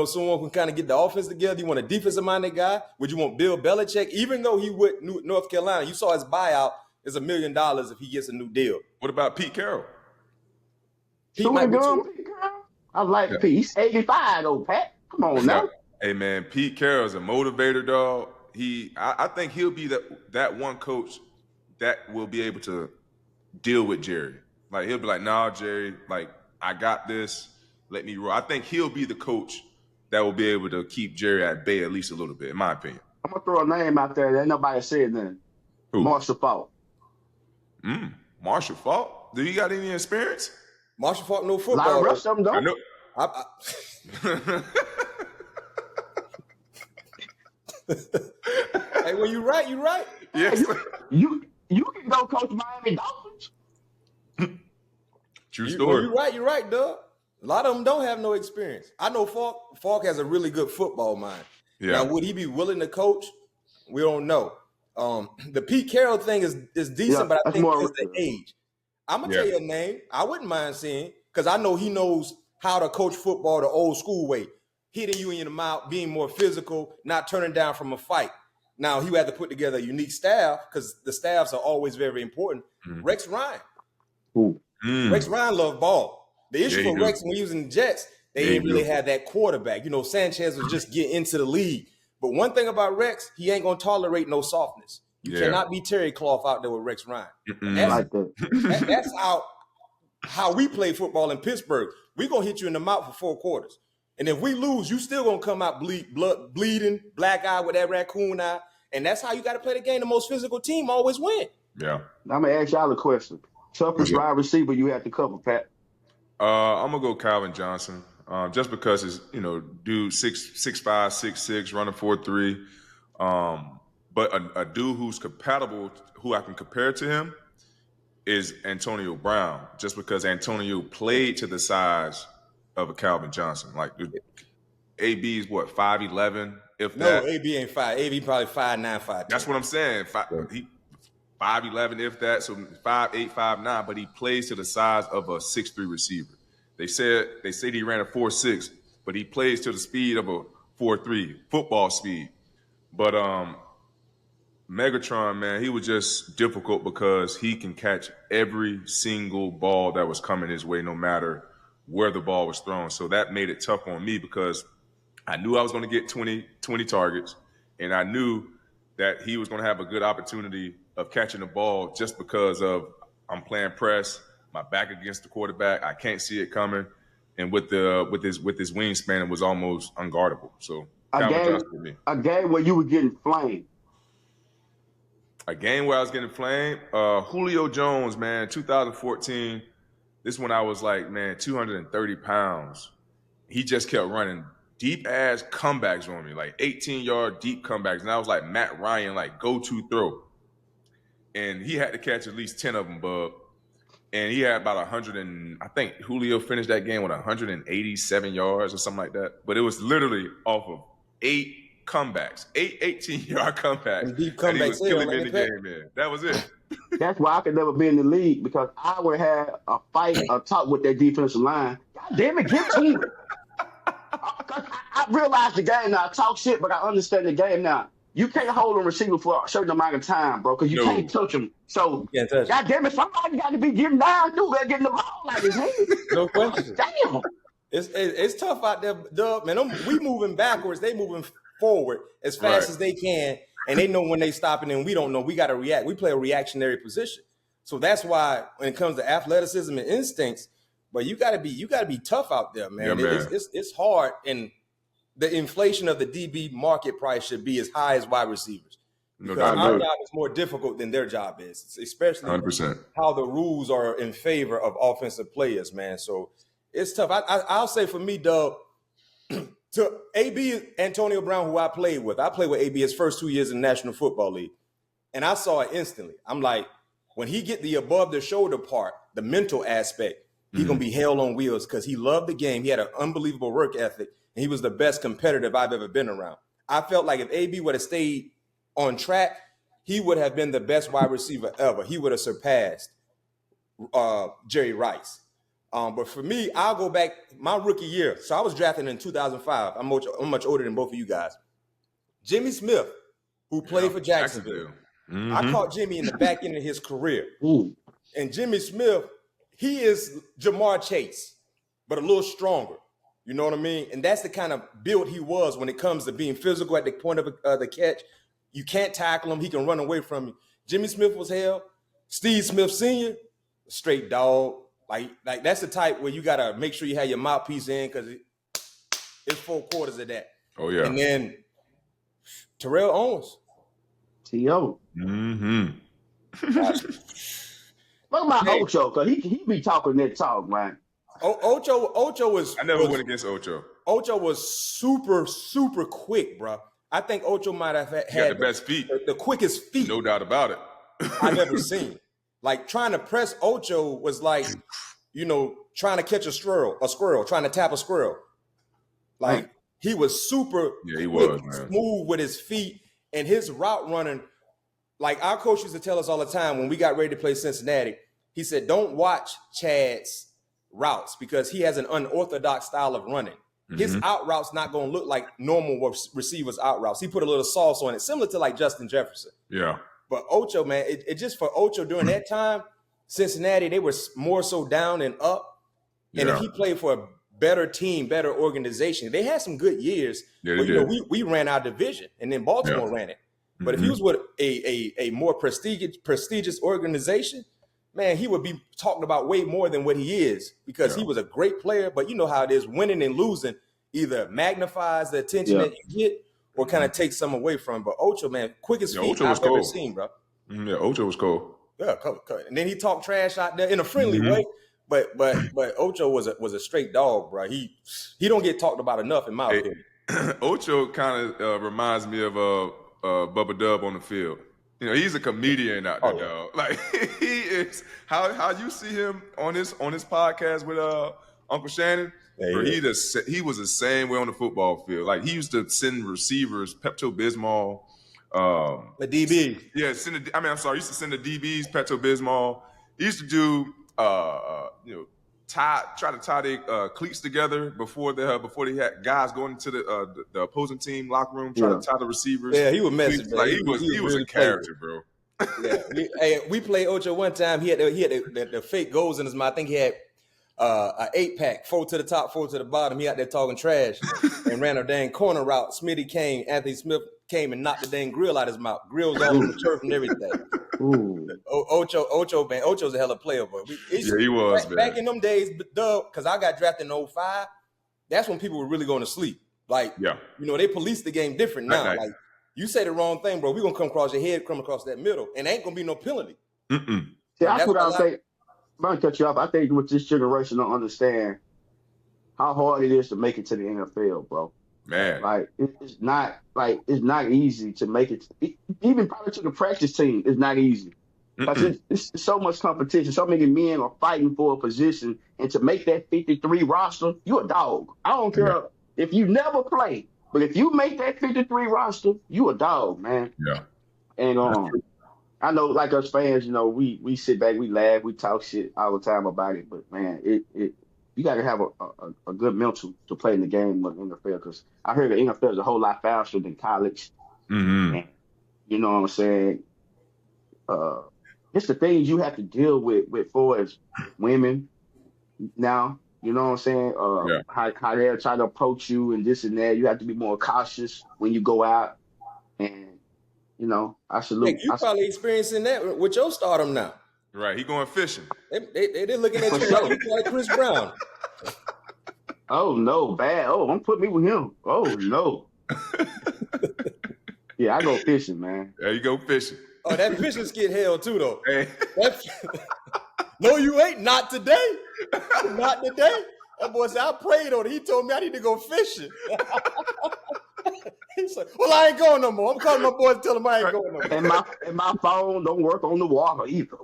someone who can kind of get the offense together? You want a defensive-minded guy? Would you want Bill Belichick? Even though he went North Carolina, you saw his buyout is $1 million if he gets a new deal. What about Pete Carroll? Pete Carroll? I like Pete. He's 85 though, Pat. Come on now. Hey man, Pete Carroll's a motivator, dog. I think he'll be that one coach that will be able to deal with Jerry. Like he'll be like, nah, Jerry, like I got this. Let me roll. I think he'll be the coach that will be able to keep Jerry at bay at least a little bit, in my opinion. I'm gonna throw a name out there that nobody said nothing. Marshall Faulk. Marshall Faulk? Do you got any experience? Marshall Faulk, no football. The rest of them don't. I know. Hey, well, you're right. Yes. You can go coach Miami Dolphins. True story. You're right, Doug. A lot of them don't have no experience. I know Faulk has a really good football mind. Yeah. Now, would he be willing to coach? We don't know. The Pete Carroll thing is decent, but I think it's the age. I'm gonna tell you a name I wouldn't mind seeing, because I know he knows how to coach football the old school way, hitting you in the mouth, being more physical, not turning down from a fight. Now he would have to put together a unique staff, because the staffs are always very important. Rex Ryan. Rex Ryan loved ball. The issue for Rex when he was in the Jets, they didn't really have that quarterback. Sanchez was just getting into the league. But one thing about Rex, he ain't gonna tolerate no softness. You cannot be Terry Cloth out there with Rex Ryan. That's how we play football in Pittsburgh. We're gonna hit you in the mouth for 4 quarters. And if we lose, you still gonna come out bleeding, black eye with that raccoon eye. And that's how you gotta play the game. The most physical team always win. Yeah. I'm gonna ask y'all a question. Toughest wide receiver you have to cover, Pat. I'm gonna go Calvin Johnson, just because his dude 6'5", 6'6", running 4.3. But a dude who's compatible, who I can compare to him, is Antonio Brown, just because Antonio played to the size of a Calvin Johnson. Like AB is what, 5'11", if No, that. AB ain't 5. AB probably 5'9", 5'10". That's what I'm saying. 5'11", if that, so 5'8", 5'9", but he plays to the size of a 6'3" receiver. They said he ran a 4.6, but he plays to the speed of a 4.3, football speed. But Megatron, man, he was just difficult because he can catch every single ball that was coming his way, no matter where the ball was thrown. So that made it tough on me because I knew I was going to get 20 targets, and I knew that he was going to have a good opportunity of catching the ball just because of I'm playing press, my back against the quarterback, I can't see it coming, and with his wingspan, it was almost unguardable. So A game where you were getting flamed. A game where I was getting flamed. Julio Jones, man, 2014. This one I was like, man, 230 pounds. He just kept running deep ass comebacks on me, like 18-yard deep comebacks. And I was like Matt Ryan, like go-to throw. And he had to catch at least 10 of them, Bub. And he had about 100 and I think Julio finished that game with 187 yards or something like that. But it was literally off of 8 comebacks, 18-yard comebacks. And deep and he comebacks was killing me in the game, man. That was it. That's why I could never be in the league, because I would have a fight, a talk with that defensive line. God damn it, get to it. I realize the game now. I talk shit, but I understand the game now. You can't hold a receiver for a certain amount of time, bro, because you can't touch him. So, God damn it, somebody got to be getting down, dude, getting the ball out of his hand. No question. Damn. It's tough out there, Dub. Man, we moving backwards. They moving forward as fast as they can, and they know when they stopping, and we don't know. We got to react. We play a reactionary position. So that's why when it comes to athleticism and instincts, but you got to be tough out there, man. Yeah, man. It's hard, and the inflation of the DB market price should be as high as wide receivers. Because our job is more difficult than their job is, especially 100%. how the rules are in favor of offensive players, man. So it's tough. I'll say for me, Dub, to AB Antonio Brown, who I played with AB his first 2 years in the National Football League, and I saw it instantly. I'm like, when he get the above the shoulder part, the mental aspect, he's gonna be hell on wheels because he loved the game. He had an unbelievable work ethic, and he was the best competitive I've ever been around. I felt like if AB would have stayed on track, he would have been the best wide receiver ever. He would have surpassed Jerry Rice. But for me, I'll go back my rookie year. So I was drafted in 2005. I'm much older than both of you guys. Jimmy Smith, who played for Jacksonville. I caught Jimmy in the back end of his career. And Jimmy Smith, he is Jamar Chase, but a little stronger. You know what I mean? And that's the kind of build he was when it comes to being physical at the point of the catch. You can't tackle him. He can run away from you. Jimmy Smith was hell. Steve Smith Sr., straight dog. Like that's the type where you got to make sure you have your mouthpiece in because it's 4 quarters of that. Oh, yeah. And then Terrell Owens. T.O. What about Ocho? Because he be talking that talk, man. Ocho was... I never went against Ocho. Ocho was super, super quick, bro. I think Ocho might have had the best feet. The quickest feet. No doubt about it. I've ever seen. Like, trying to press Ocho was like, trying to catch a squirrel, trying to tap a squirrel. Like, he was super smooth with his feet and his route running. Like, our coach used to tell us all the time when we got ready to play Cincinnati, he said, don't watch Chad's routes because he has an unorthodox style of running. His out route's not going to look like normal receivers' out routes. He put a little sauce on it, similar to like Justin Jefferson. Yeah. But Ocho, man, it just for Ocho during that time, Cincinnati, they were more so down and up. And if he played for a better team, better organization, they had some good years. Yeah, but, we ran our division, and then Baltimore ran it. But if he was with a more prestigious organization, man, he would be talking about way more than what he is because he was a great player. But you know how it is, winning and losing either magnifies the attention that you get or kind of takes some away from. But Ocho, man, quickest feet I've ever seen, bro. Yeah, Ocho was cool. Yeah, and then he talked trash out there in a friendly way. But Ocho was a straight dog, bro. He don't get talked about enough in my opinion. Ocho kind of reminds me of Bubba Dub on the field. You know, he's a comedian out there, dog. Like he is. How you see him on his podcast with Uncle Shannon? Yeah, he was the same way on the football field. Like he used to send receivers Pepto-Bismol. The DB. Yeah, he used to send the DBs Pepto-Bismol. He used to do try to tie their cleats together before they had guys going into the opposing team locker room, trying to tie the receivers. Yeah, he was messing. Like he was a character, bro. Yeah, we played Ocho one time. He had the fake goals in his mouth. I think he had an 8-pack, 4 to the top, 4 to the bottom. He out there talking trash and ran a dang corner route. Anthony Smith came and knocked the dang grill out his mouth. Grills all over the turf and everything. Ooh. Ocho's a hella player, but he was back in them days, because I got drafted in 05. That's when people were really going to sleep. Like, they police the game different now. Like, you say the wrong thing, bro, we're gonna come across your head, come across that middle, and ain't gonna be no penalty. See, that's what I say. I'm gonna cut you off. I think with this generation don't understand how hard it is to make it to the NFL, bro. Man, like it's not easy to make it. Even probably to the practice team, it's not easy. Because it's so much competition. So many men are fighting for a position, and to make that 53 roster, you a dog. I don't care if you never play, but if you make that 53 roster, you a dog, man. Yeah. And I know, like us fans, we sit back, we laugh, we talk shit all the time about it. But man, you got to have a good mental to play in the game in the NFL. Because I heard the NFL is a whole lot faster than college. Mm-hmm. And, you know what I'm saying? It's the things you have to deal with for as women now. You know what I'm saying? How they'll try to approach you and this and that. You have to be more cautious when you go out. And, I salute. You probably experiencing that with your stardom now. Right. He going fishing. They're looking at you like Chris Brown. Oh, no. Bad. Oh, don't put me with him. Oh, no. Yeah, I go fishing, man. There you go fishing. Oh, that fishing skit hell too, though. Hey. No, you ain't. Not today. Not today. That boy said, I prayed on it. He told me I need to go fishing. He said, well, I ain't going no more. I'm calling my boys to tell them I ain't going no more. And my phone don't work on the water either.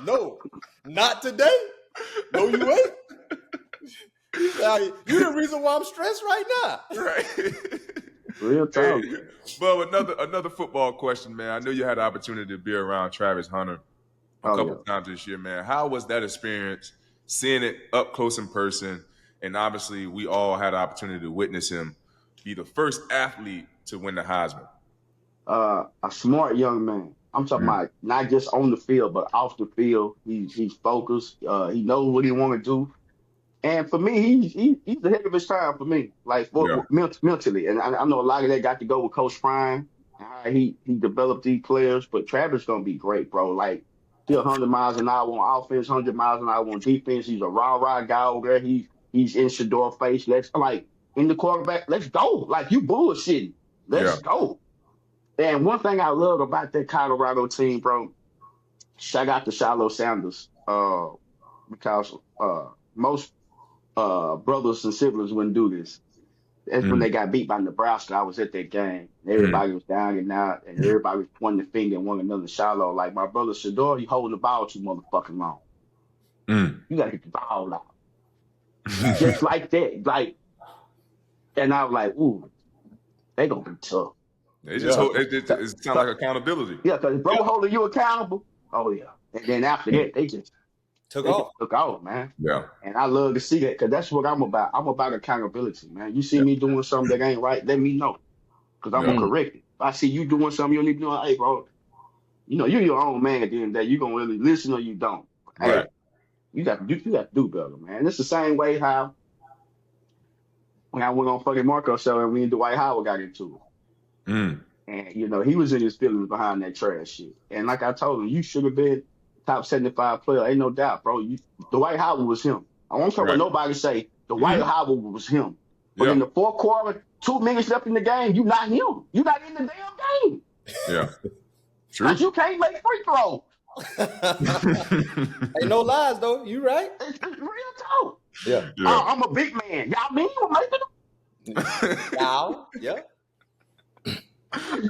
No, not today. No, you ain't. You the reason why I'm stressed right now. Right. Real talk. Hey, but another football question, man. I know you had the opportunity to be around Travis Hunter a couple times this year, man. How was that experience, seeing it up close in person? And obviously, we all had the opportunity to witness him be the first athlete to win the Heisman. A smart young man. I'm talking about not just on the field, but off the field. He's focused. He knows what he want to do. And for me, he's ahead of his time for me, like mentally. And I know a lot of that got to go with Coach Prime and how he developed these players. But Travis going to be great, bro. Like, he's 100 miles an hour on offense, 100 miles an hour on defense. He's a rah-rah guy over there. He's in Shador face. In the quarterback, let's go. Like, you bullshitting. Let's go. And one thing I love about that Colorado team, bro, shout out to Shiloh Sanders, because most brothers and siblings wouldn't do this. That's when they got beat by Nebraska. I was at that game. Everybody was down and out, and everybody was pointing the finger at one another. Shiloh, like, my brother Shador, you holding the ball too motherfucking long. You got to get the ball out. Just like that. Like, and I was like, ooh, they going to be tough. It sounds like accountability. Yeah, because bro holding you accountable. Oh, yeah. And then after that, they just took off, man. Yeah. And I love to see that because that's what I'm about. I'm about accountability, man. You see me doing something that ain't right, let me know. Because I'm going to correct it. If I see you doing something you don't need to do, hey, bro, you're your own man at the end of the day. You're going to really listen or you don't. Hey, you got to do better, man. And it's the same way how when I went on fucking Marco show and me and Dwight Howard got into it. And, he was in his feelings behind that trash shit. And like I told him, you should have been top 75 player. Ain't no doubt, bro. Dwight Howard was him. I won't talk about nobody say Dwight Howard was him. But in the fourth quarter, 2 minutes left in the game, you not him. You not in the damn game. Yeah. True. Because you can't make free throws. Ain't no lies though. You right? It's real talk. Yeah. I'm a big man. Y'all mean you making them? Y'all. Yeah.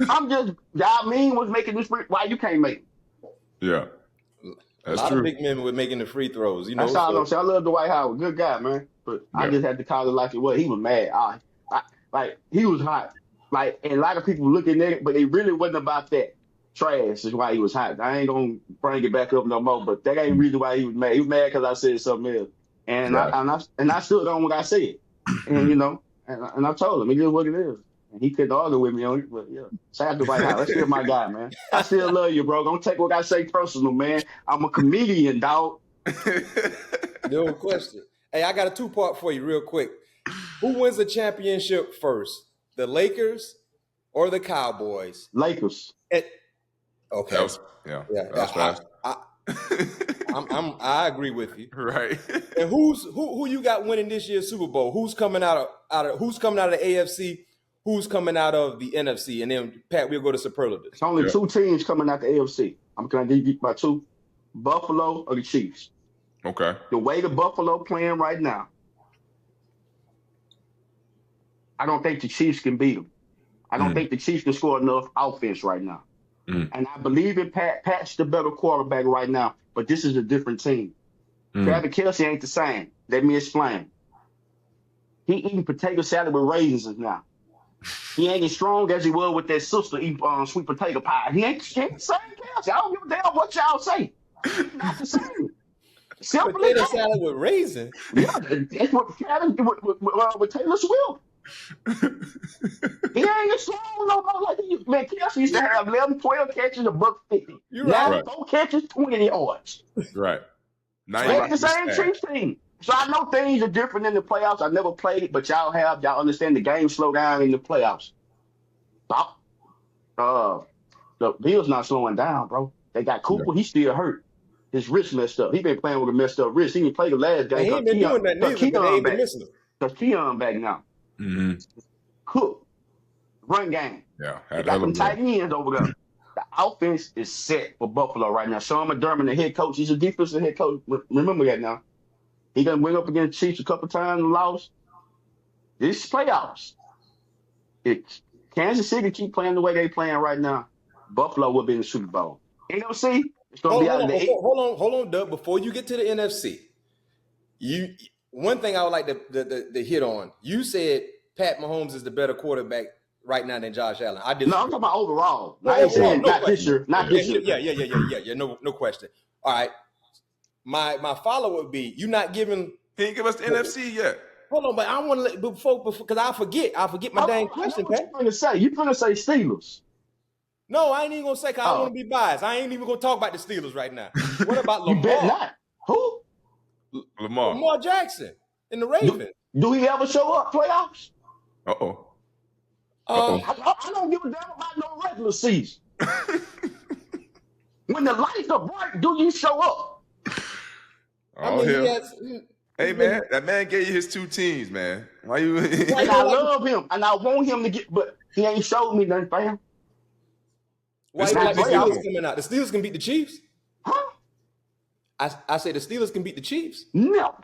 I'm just y'all mean was making this free. Why you can't make it? Yeah. That's a lot true. of big men were making the free throws. You know. That's all I'm saying. I love Dwight Howard, good guy, man. But I just had to call it like it was. He was mad. Like he was hot. Like, and a lot of people looking at it, but it really wasn't about that. Trash is why he was hot. I ain't gonna bring it back up no more. But that ain't really why he was mad. He was mad because I said something else, and I stood on what I said, and you know, and I told him it is what it is. And he couldn't argue with me on it, but yeah. Shout out to Dwight Howard. That's still my guy, man. I still love you, bro. Don't take what I say personal, man. I'm a comedian, dog. No question. Hey, I got a two-part for you real quick. Who wins the championship first? The Lakers or the Cowboys? Lakers. Okay. That was fast. I agree with you. Right. And who you got winning this year's Super Bowl? Who's coming out of the AFC? Who's coming out of the NFC? And then, Pat, we'll go to superlatives. It's only two teams coming out the AFC. I'm going to give you my two. Buffalo or the Chiefs. Okay. The way the Buffalo playing right now, I don't think the Chiefs can beat them. I don't think the Chiefs can score enough offense right now. And I believe in Pat. Pat's the better quarterback right now, but this is a different team. Travis Kelce ain't the same. Let me explain. He eating potato salad with raisins now. He ain't as strong as he was with that sister eating sweet potato pie. He ain't the same Kelce. I don't give a damn what y'all say. He's not the same. Potato salad with raisins? Yeah, that's what Travis with Taylor Swift. He ain't as strong no more like he used. Man, Kelce used to have 11, 12 catches, $150. You're now right. 4 catches, 20 yards. Right. Now Ain't the same Chiefs team. So I know things are different in the playoffs. I never played it, but y'all understand the game slow down in the playoffs. The Bills not slowing down, bro. They got Cooper. He's still hurt. His wrist messed up. He been playing with a messed up wrist. He didn't play the last game. He ain't been doing that neither, but they ain't been missing him. Because Keon back now. Cook. Run game. Yeah. They got them tight ends over there. The offense is set for Buffalo right now. Sean McDermott, the head coach, he's a defensive head coach. Remember that now. He done went up against the Chiefs a couple times and lost. This is playoffs. Kansas City keep playing the way they playing right now. Buffalo will be in the Super Bowl. NFC, it's going to be out of the eight. Hold on, Doug. Before you get to the NFC, one thing I would like to hit on. You said Pat Mahomes is the better quarterback right now than Josh Allen. I didn't. No, I'm talking about overall. Not this year. Not this year. Yeah. No question. All right. My follow would be you not giving. He ain't give us the NFC yet. Hold on, but I want to let before because I forget my dang question, Pat. You finna say Steelers? No, I ain't even gonna say because I want to be biased. I ain't even gonna talk about the Steelers right now. What about Lamar? You bet not. Who? Lamar Jackson in the Ravens. Do he ever show up playoffs? I don't give a damn about no regular season. When the lights are bright, do you show up? Hey man, that man gave you his 2 teams, man. Why you? And I love him, and I want him to get, but he ain't showed me nothing, fam. Why you like the Steelers coming out? The Steelers can beat the Chiefs. Huh? I say the Steelers can beat the Chiefs. No.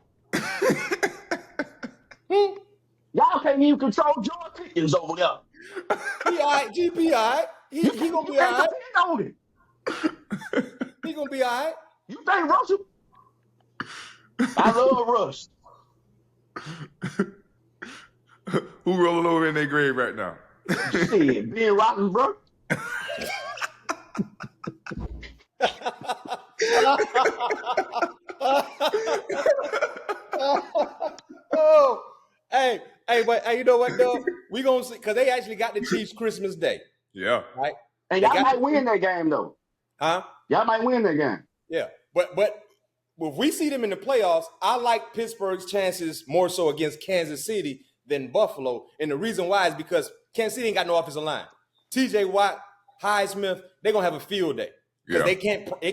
Y'all can't even control George Pickens over there. He all right, GP all right. He gonna be all right. On it. He gonna be all right. You think Russell? I love Russ. Who rolling over in their grave right now? Shit, Ben Roethlisberger. Hey, you know what though? We gonna see because they actually got the Chiefs Christmas Day. Yeah. Right. And y'all might win that game though. Huh? Y'all might win that game. Yeah, but if we see them in the playoffs, I like Pittsburgh's chances more so against Kansas City than Buffalo. And the reason why is because Kansas City ain't got no offensive line. TJ Watt, Highsmith, they're gonna have a field day. Because they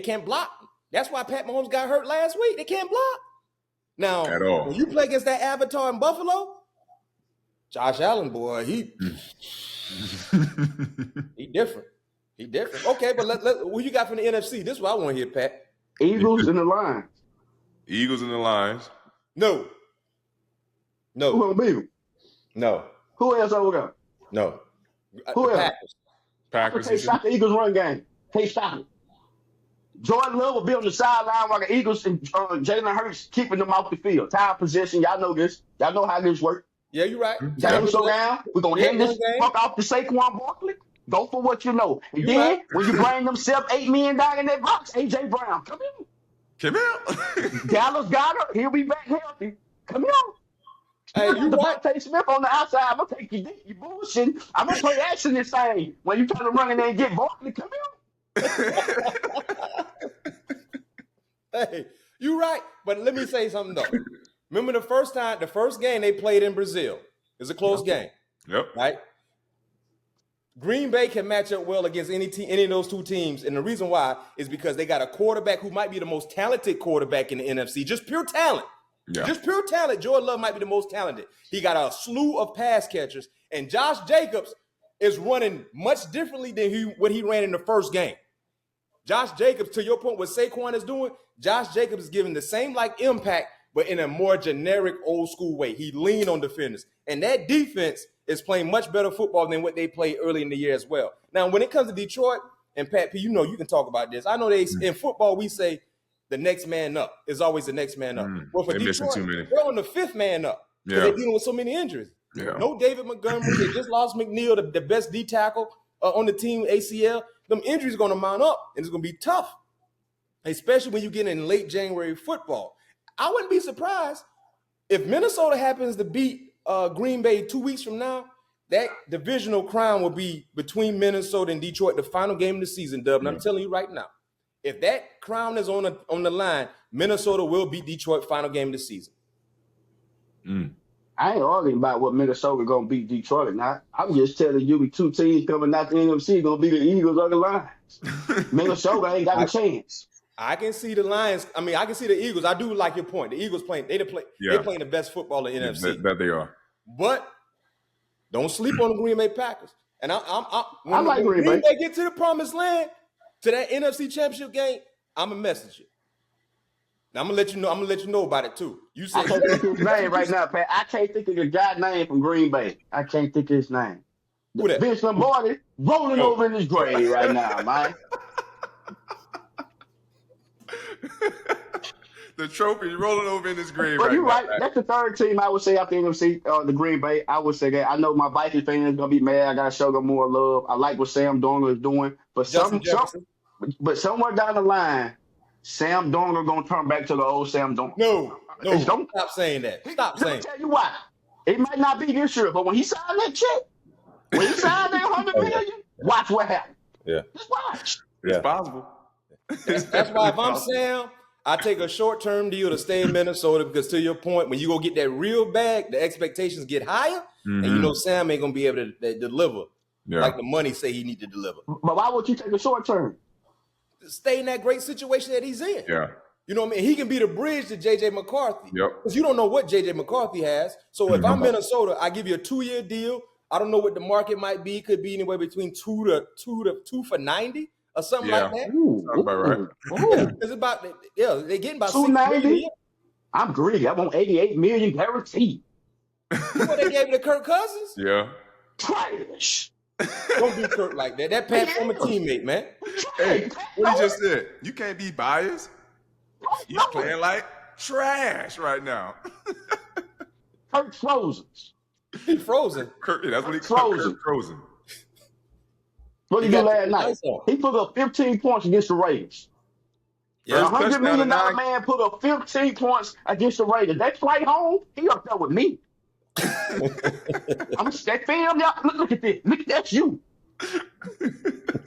can't block. That's why Pat Mahomes got hurt last week. They can't block. Now, at all. When you play against that avatar in Buffalo, Josh Allen, boy, he different. He different. Okay, but what you got from the NFC? This is what I want to hear, Pat. Eagles and the Lions. Eagles and the Lions. No. Who gonna beat them? No. Who else over there? No. Who else? Packers. Can't stop the Eagles run game. Can't stop it. Jordan Love will be on the sideline while the Eagles and Jalen Hurts keeping them off the field. Time possession. Y'all know this. Y'all know how this works. Yeah, you're right. James go down. We're going to hand this fuck off to Saquon Barkley. Go for what you know. And then when you bring them $7-8 million down in that box, A.J. Brown, come in. Come here. Dallas got her. He'll be back healthy. Come here. Hey, you right. Devontae Smith on the outside. I'm going to take you deep. You bullshit. I'm going to play action this thing. When you try to run in there and get Barkley, come here. Hey, you right. But let me say something, though. Remember the first game they played in Brazil? It was a close game. Yep. Right? Green Bay can match up well against any of those two teams. And the reason why is because they got a quarterback who might be the most talented quarterback in the NFC. Just pure talent. Yeah. Just pure talent. Jordan Love might be the most talented. He got a slew of pass catchers. And Josh Jacobs is running much differently than what he ran in the first game. Josh Jacobs, to your point, what Saquon is doing, Josh Jacobs is giving the same impact, but in a more generic old school way. He leaned on defenders. And that defense is playing much better football than what they played early in the year as well. Now, when it comes to Detroit, and Pat P, you can talk about this. I know in football we say the next man up is always the next man up. Well, for Detroit, they're on the fifth man up because they're dealing with so many injuries. Yeah. No David Montgomery. They just lost McNeil, the best D tackle on the team, ACL. Them injuries are going to mount up, and it's going to be tough, especially when you get in late January football. I wouldn't be surprised if Minnesota happens to beat Green Bay 2 weeks from now. That divisional crown will be between Minnesota and Detroit, the final game of the season, Dub. And I'm telling you right now, if that crown is on the line, Minnesota will beat Detroit final game of the season. I ain't arguing about what Minnesota going to beat Detroit or not. I'm just telling you the two teams coming out the NFC going to be the Eagles or the Lions. Minnesota ain't got a chance. I can see the Lions. I mean, I can see the Eagles. I do like your point. The Eagles playing. They're playing the best football in the NFC. That they are. But don't sleep on the Green Bay Packers. And when Green Bay get to the promised land, to that NFC Championship game, I'm gonna message you. Now I'm gonna let you know. I'm gonna let you know about it too. You said I can't think of his name right now, Pat. I can't think of the guy's name from Green Bay. I can't think of his name. Who that? Vince Lombardi rolling over in his grave right now, man. The trophy rolling over in his grave. But you're right. Now. That's the third team I would say after NFC, the Green Bay. I would say that. I know my Vikings fans gonna be mad. I gotta show them more love. I like what Sam Darnold is doing, but but somewhere down the line, Sam Darnold gonna turn back to the old Sam Darnold. No. Stop saying that. Stop saying. Let me tell you why. It might not be this year, but when he signed that check, when he signed that $100 million, watch what happens. Yeah. Just watch. It's possible. That's why if I'm Sam, I take a short-term deal to stay in Minnesota because to your point, when you go get that real bag, the expectations get higher, and Sam ain't gonna be able to deliver like the money say he need to deliver. But why would you take a short term? Stay in that great situation that he's in. Yeah. You know what I mean? He can be the bridge to J.J. McCarthy. Yep. Because you don't know what J.J. McCarthy has. So if I'm Minnesota, I give you a 2-year deal. I don't know what the market might be. It could be anywhere between two for 90 or something like that. Sounds about right. It's about they're getting about 290. I'm greedy. I want 88 million guaranteed. What they gave it to Kirk Cousins? Yeah. Trash. Don't do Kirk like that. That Pat from a teammate, man. Hey, what he just said. You can't be biased. You playing like trash right now. Kirk frozen. He frozen. Kirk, that's what he frozen. Frozen. What did he do last night? He put up 15 points against the Raiders. Yeah, $100 million man put up 15 points against the Raiders. That flight home, he up there with me. I'm that film, y'all. Look at this. Look, that's you.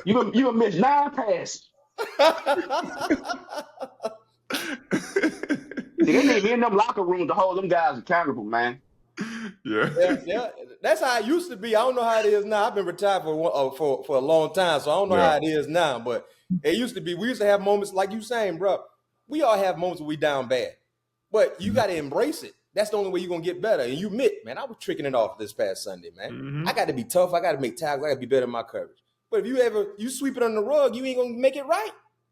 You gonna miss 9 passes. They need me in them locker rooms to hold them guys accountable, man. Yeah. That's how it used to be. I don't know how it is now. I've been retired for a long time, so I don't know how it is now. But it used to be. We used to have moments like you saying, bro. We all have moments where we down bad, but you got to embrace it. That's the only way you're gonna get better. And you admit, man, I was tricking it off this past Sunday, man. I got to be tough. I got to make tackles. I got to be better in my coverage. But if you sweep it under the rug, you ain't gonna make it right.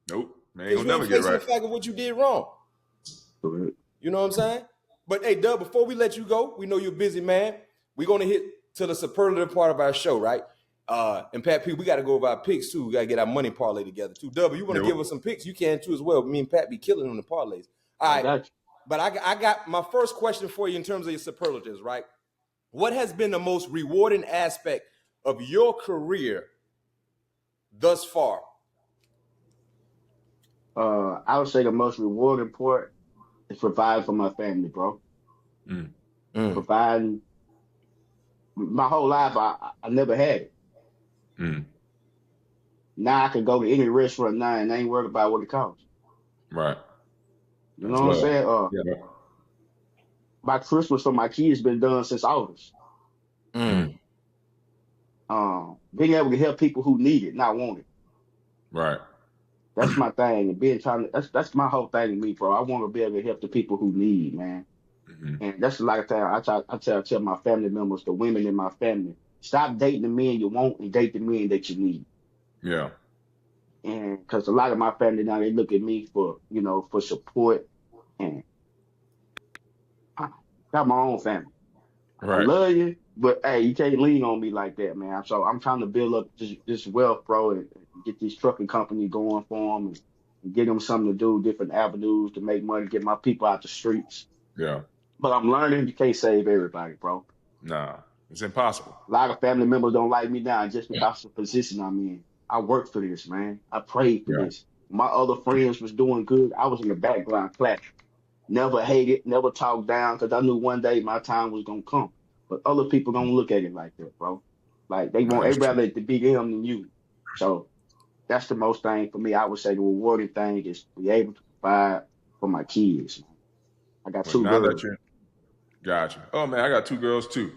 Nope. Man, Because you'll you ain't never get facing right. the fact of what you did wrong. Correct. You know what I'm saying? But hey, Dub, before we let you go, we know you're a busy man. We're gonna hit to the superlative part of our show, right? And Pat P, we got to go over our picks too. We got to get our money parlay together too. Dub, you want to give us some picks? You can too as well. Me and Pat be killing on the parlays. All right. But I got my first question for you in terms of your superlatives, right? What has been the most rewarding aspect of your career thus far? I would say the most rewarding part is providing for my family, bro. Providing. My whole life, I never had it. Now I can go to any restaurant now and I ain't worried about what it costs. Right. You know what I'm saying? My Christmas for my kids been done since August. Being able to help people who need it, not want it. Right. That's my thing. And that's my whole thing to me, bro. I want to be able to help the people who need, man. And that's a lot of times I tell my family members, the women in my family, stop dating the men you want and date the men that you need. Yeah. And because a lot of my family now, they look at me for support, and I got my own family. Right. I love you, but hey, you can't lean on me like that, man. So I'm trying to build up this wealth, bro, and get this trucking company going for them and get them something to do, different avenues to make money, get my people out the streets. Yeah. But I'm learning you can't save everybody, bro. Nah, it's impossible. A lot of family members don't like me now just because of the position I'm in. I worked for this, man. I prayed for this. My other friends was doing good. I was in the background clapping. Never hated, never talked down, because I knew one day my time was going to come. But other people don't look at it like that, bro. Like, they want everybody to be them than you. So that's the most thing for me. I would say the rewarding thing is to be able to provide for my kids. I got two girls. Gotcha. Oh, man, I got two girls, too.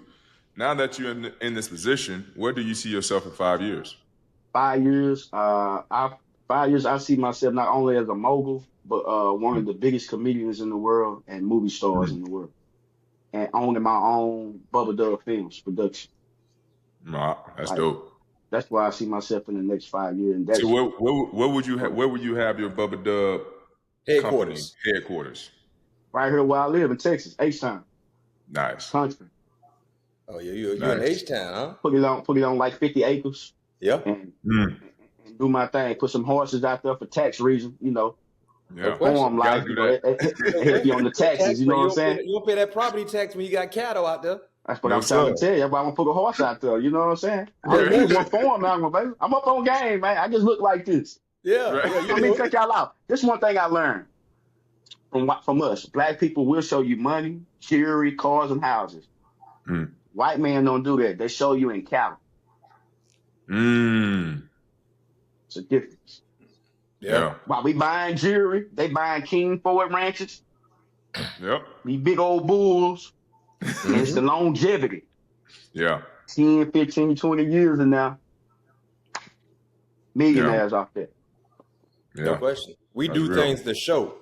Now that you're in this position, where do you see yourself in 5 years? 5 years, 5 years, I see myself not only as a mogul, but one of the biggest comedians in the world and movie stars in the world, and owning my own Bubba Dub Films production. Nah, that's dope. That's where I see myself in the next 5 years. And that's so where would you have your Bubba Dub headquarters? Right here where I live in Texas, H-Town. Nice. Country. Oh, yeah, you're in H-Town, huh? Put it on like 50 acres. Yeah. And do my thing. Put some horses out there for tax reasons, Yeah. Farm life, help you on the taxes, you know what I'm saying? You don't pay that property tax when you got cattle out there. That's what I'm trying to tell you. That's why I'm gonna put a horse out there, you know what I'm saying? I'm one form now, baby. I'm up on game, man. I just look like this. Yeah. Let me check y'all out. This is one thing I learned from us. Black people will show you money, jewelry, cars, and houses. White men don't do that. They show you in cattle. It's a difference. Yeah. While we buying jewelry, they buying King Ford ranches. Yep. These big old bulls. And it's the longevity. Yeah. 10, 15, 20 years and now. Millionaires off there. Yeah. No question. We do things to show.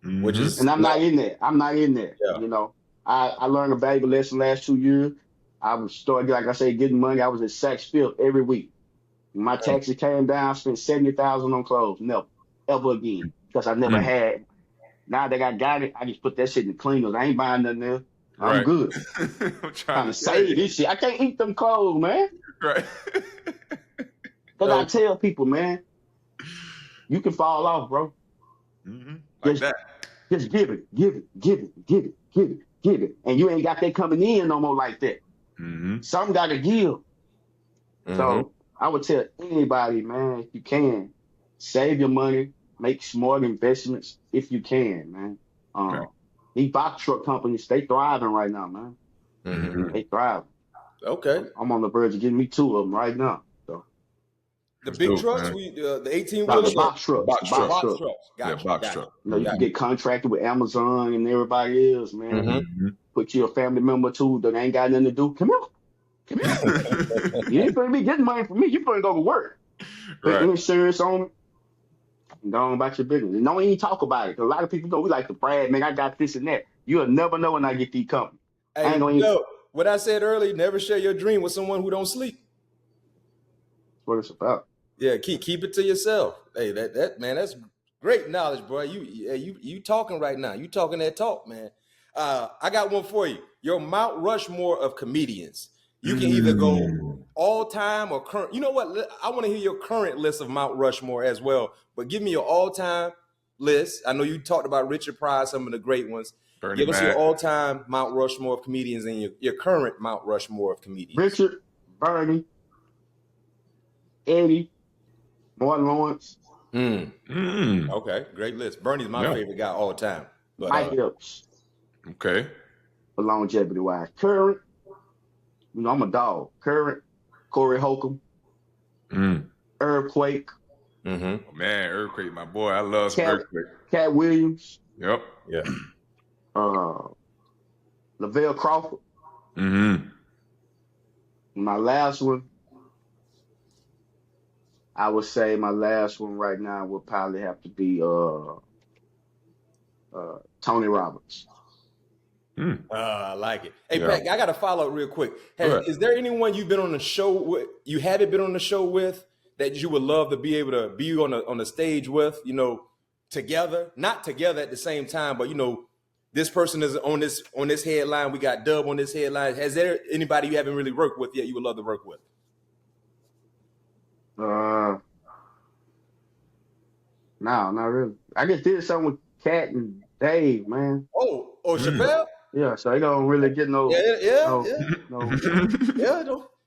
Which is, and I'm not in there. Yeah. I learned a valuable lesson last 2 years. I was started, like I said, getting money. I was at Saks Fifth every week. When my taxes came down, I spent $70,000 on clothes. Never, ever again, because I never had. Now that I got it, I just put that shit in the cleaners. I ain't buying nothing else. I'm good. I'm trying to save this shit. I can't eat them clothes, man. Right. Because I tell people, man, you can fall off, bro. That. Just give it. And you ain't got that coming in no more like that. Something got to give. So I would tell anybody, man, if you can, save your money, make smart investments if you can, man. These box truck companies, they thriving right now, man. They thriving. Okay. I'm on the verge of getting me 2 of them right now. So the big trucks, the 18-wheeler box trucks. Box trucks. Gotcha. Box truck. You can get contracted with Amazon and everybody else, man. Put you a family member too that ain't got nothing to do. Come here. You ain't gonna be getting money from me. You gonna go to work. Put insurance on it. And go on about your business. And don't even talk about it. A lot of people go, we like to brag, man, I got this and that. You'll never know when I get these companies. Hey, what I said earlier, never share your dream with someone who don't sleep. what it's about. Yeah, keep it to yourself. Hey, that man, that's great knowledge, bro. You talking right now. You talking that talk, man. I got one for you. Your Mount Rushmore of comedians. You can either go all time or current. You know what? I want to hear your current list of Mount Rushmore as well. But give me your all time list. I know you talked about Richard Pryor, some of the great ones. Give us your all time Mount Rushmore of comedians and your current Mount Rushmore of comedians. Richard, Bernie, Eddie, Martin Lawrence. Okay, great list. Bernie's my favorite guy all the time. But, Mike Epps. Okay. For longevity wise. Current, I'm a dog. Current, Corey Holcomb. Earthquake. Man, Earthquake, my boy. I love Earthquake. Cat Williams. Yep. Yeah. Lavelle Crawford. My last one, I would say my last one right now would probably have to be Tony Roberts. I like it. Hey, Pat, I got to follow up real quick. Is there anyone you've been on the show with, you haven't been on the show with, that you would love to be able to be on the stage with, together? Not together at the same time, but, this person is on this headline. We got Dub on this headline. Has there anybody you haven't really worked with yet you would love to work with? No, not really. I just did something with Cat and Dave, man. Oh, Chappelle? Yeah, so they don't really get no. It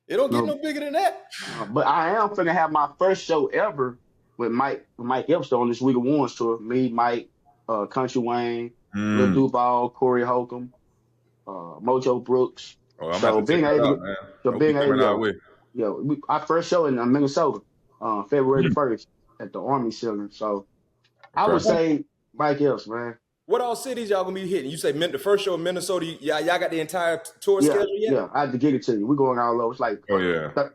don't get no bigger than that. But I am finna have my first show ever with Mike Epps on this Week of Ones tour. Me, Mike, Country Wayne, Lil Duval, Corey Holcomb, Mojo Brooks. I'm so being able, our first show in Minnesota, February 1st at the Army Center. So I would say Mike Epps, man. What all cities y'all gonna be hitting? You say the first show in Minnesota. Y'all got the entire tour schedule yet? Yeah, I had to get it to you. We're going all over. It's like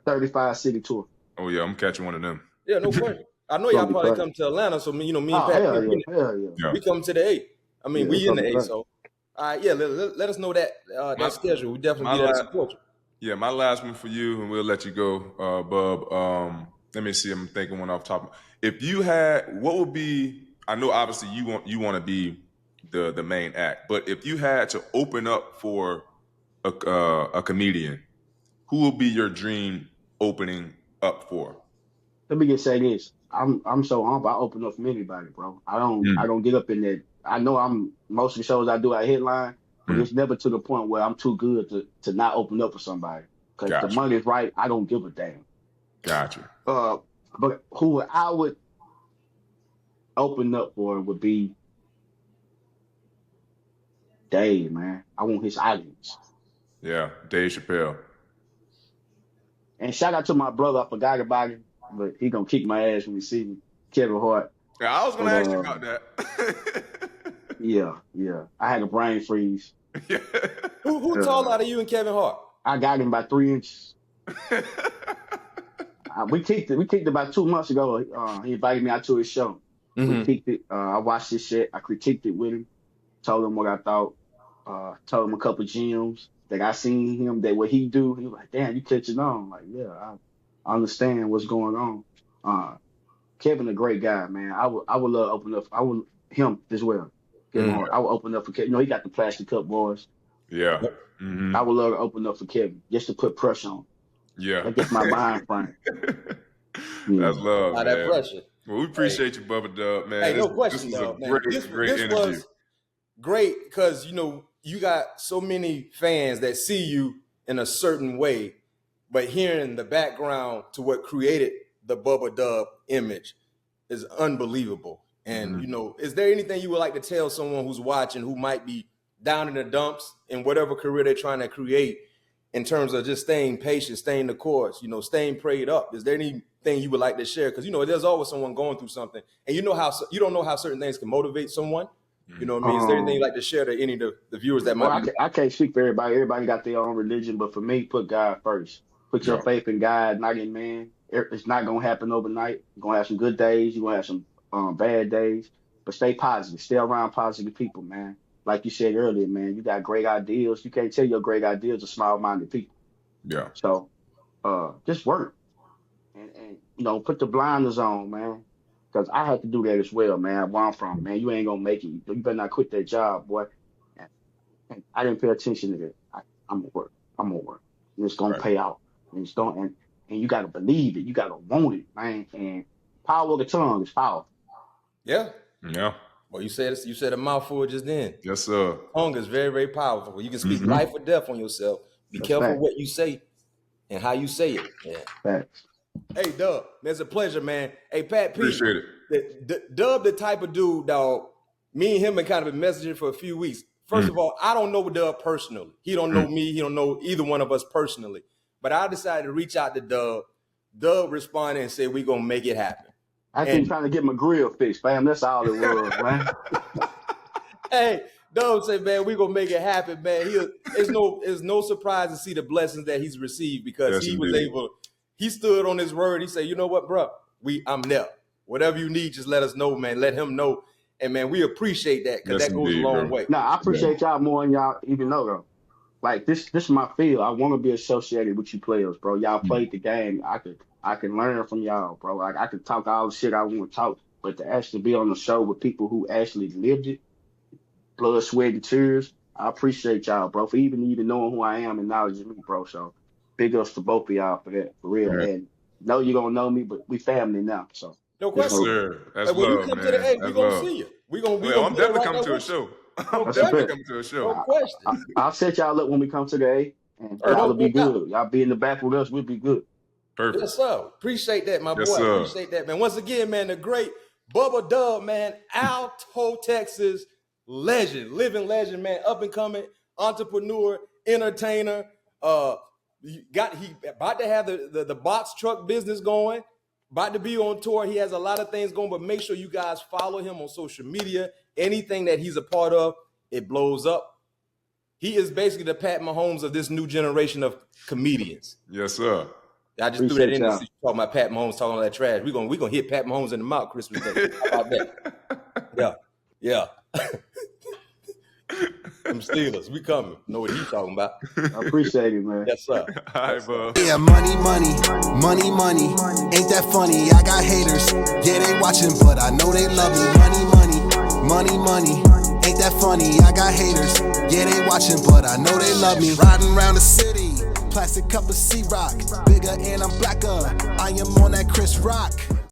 35 city tour. Oh yeah, I'm catching one of them. Yeah, no question. I know y'all probably come to Atlanta, so me and Pat, we come to the 8. I mean, we in the 8, so all right, let us know that schedule. We definitely be there to support you. Yeah, my last one for you, and we'll let you go, Bub. Let me see. I'm thinking one off top. If you had, what would be? I know obviously you want to be the main act, but if you had to open up for a comedian, who would be your dream opening up for? Let me just say this. I'm so humble. I open up for anybody, bro. I don't get up in there. I know most of the shows I do at headline, but it's never to the point where I'm too good to not open up for somebody. Because the money is right, I don't give a damn. Gotcha. But who I would open up for would be Dave, man. I want his audience. Yeah, Dave Chappelle. And shout out to my brother. I forgot about him, but he gonna kick my ass when he see me. Kevin Hart. Yeah, I was gonna ask you about that. Yeah. I had a brain freeze. Yeah. Who taller out of you and Kevin Hart? I got him by 3 inches. We kicked it about 2 months ago. He invited me out to his show. We kicked it. I watched his shit. I critiqued it with him. Told him what I thought. Told him a couple gems that I seen him, that what he do. He was like, damn, you catching on. I'm like, yeah, I understand what's going on. Kevin a great guy, man. I would love to open up. I would him as well. Kevin Hart. I would open up for Kevin. He got the plastic cup boys. Yeah. I would love to open up for Kevin just to put pressure on. Yeah. That gets my mind frame. That's love, man. That pressure. Well, we appreciate you, Bubba Dub, man. Hey, no question, this was man. Great This interview. was great because, you got so many fans that see you in a certain way, but hearing the background to what created the Bubba Dub image is unbelievable. And, is there anything you would like to tell someone who's watching who might be down in the dumps in whatever career they're trying to create in terms of just staying patient, staying the course, staying prayed up? Is there anything you would like to share? Because, there's always someone going through something, and you don't know how certain things can motivate someone. You know what I mean? Is there anything you'd like to share to any of the viewers that might be? I can't speak for everybody. Everybody got their own religion, but for me, put God first. Put your faith in God, not in man. It's not going to happen overnight. You're going to have some good days. You're going to have some bad days, but stay positive. Stay around positive people, man. Like you said earlier, man, you got great ideas. You can't tell your great ideas to small-minded people. Yeah. So just work. and put the blinders on, man. Because I had to do that as well, man. Where I'm from, man, you ain't gonna make it. You better not quit that job, boy. And I didn't pay attention to that. I'm gonna work. I'm gonna work. And it's gonna pay out. And it's gonna and you gotta believe it. You gotta want it, man. And power of the tongue is powerful. Yeah. Yeah. Well, you said a mouthful just then. Yes, sir. Tongue is very, very powerful. You can speak life or death on yourself. Be careful what you say and how you say it. Yeah. Thanks. Hey, Dub, it's a pleasure, man. Hey, Pat P. Appreciate it. Dub, the type of dude, dog, me and him been kind of been messaging for a few weeks. First of all, I don't know Dub personally. He don't know me. He don't know either one of us personally. But I decided to reach out to Dub. Dub responded and said, we going to make it happen. I keep trying to get my grill fixed, fam. That's all it was, man. Hey, Dub said, man, we going to make it happen, man. It's no surprise to see the blessings that he's received because he stood on his word. He said, you know what, bro? I'm there. Whatever you need, just let us know, man. Let him know. And, man, we appreciate that because that goes a long way. No, I appreciate y'all more than y'all even know, though. Like, this is my field. I want to be associated with you players, bro. Y'all played the game. I can learn from y'all, bro. Like, I can talk all the shit I want to talk, but to actually be on the show with people who actually lived it, blood, sweat, and tears, I appreciate y'all, bro, for even knowing who I am and knowledging me, bro. So, big ups to both of y'all for that, for real. Yeah. And know you're going to know me, but we family now, so. No question. Sir. That's when love, you come man. to the A, we're going to see you. I'm definitely coming to a show. I'm definitely coming to a show. No question. I'll set y'all up when we come to the A, and y'all will be good. Y'all be in the back with us, we'll be good. Perfect. Yes, sir. Appreciate that, my boy. Sir. Appreciate that, man. Once again, man, the great Bubba Dub, man, Alto, Texas legend, living legend, man, up and coming entrepreneur, entertainer. He about to have the box truck business going. About to be on tour. He has a lot of things going, but make sure you guys follow him on social media. Anything that he's a part of, it blows up. He is basically the Pat Mahomes of this new generation of comedians. Yes, sir. I just threw that in there. Talking about Pat Mahomes talking all that trash. We're gonna hit Pat Mahomes in the mouth Christmas Day. How about that? Yeah. Them Steelers, we coming. Know what he's talking about. I appreciate it, man. Yes, sir. Hi, bub. Yeah, money. Ain't that funny? I got haters. Yeah, they watching, but I know they love me. Money. Ain't that funny? I got haters. Yeah, they watching, but I know they love me. Riding around the city, plastic cup of C-Rock. Bigger and I'm blacker. I am on that Chris Rock.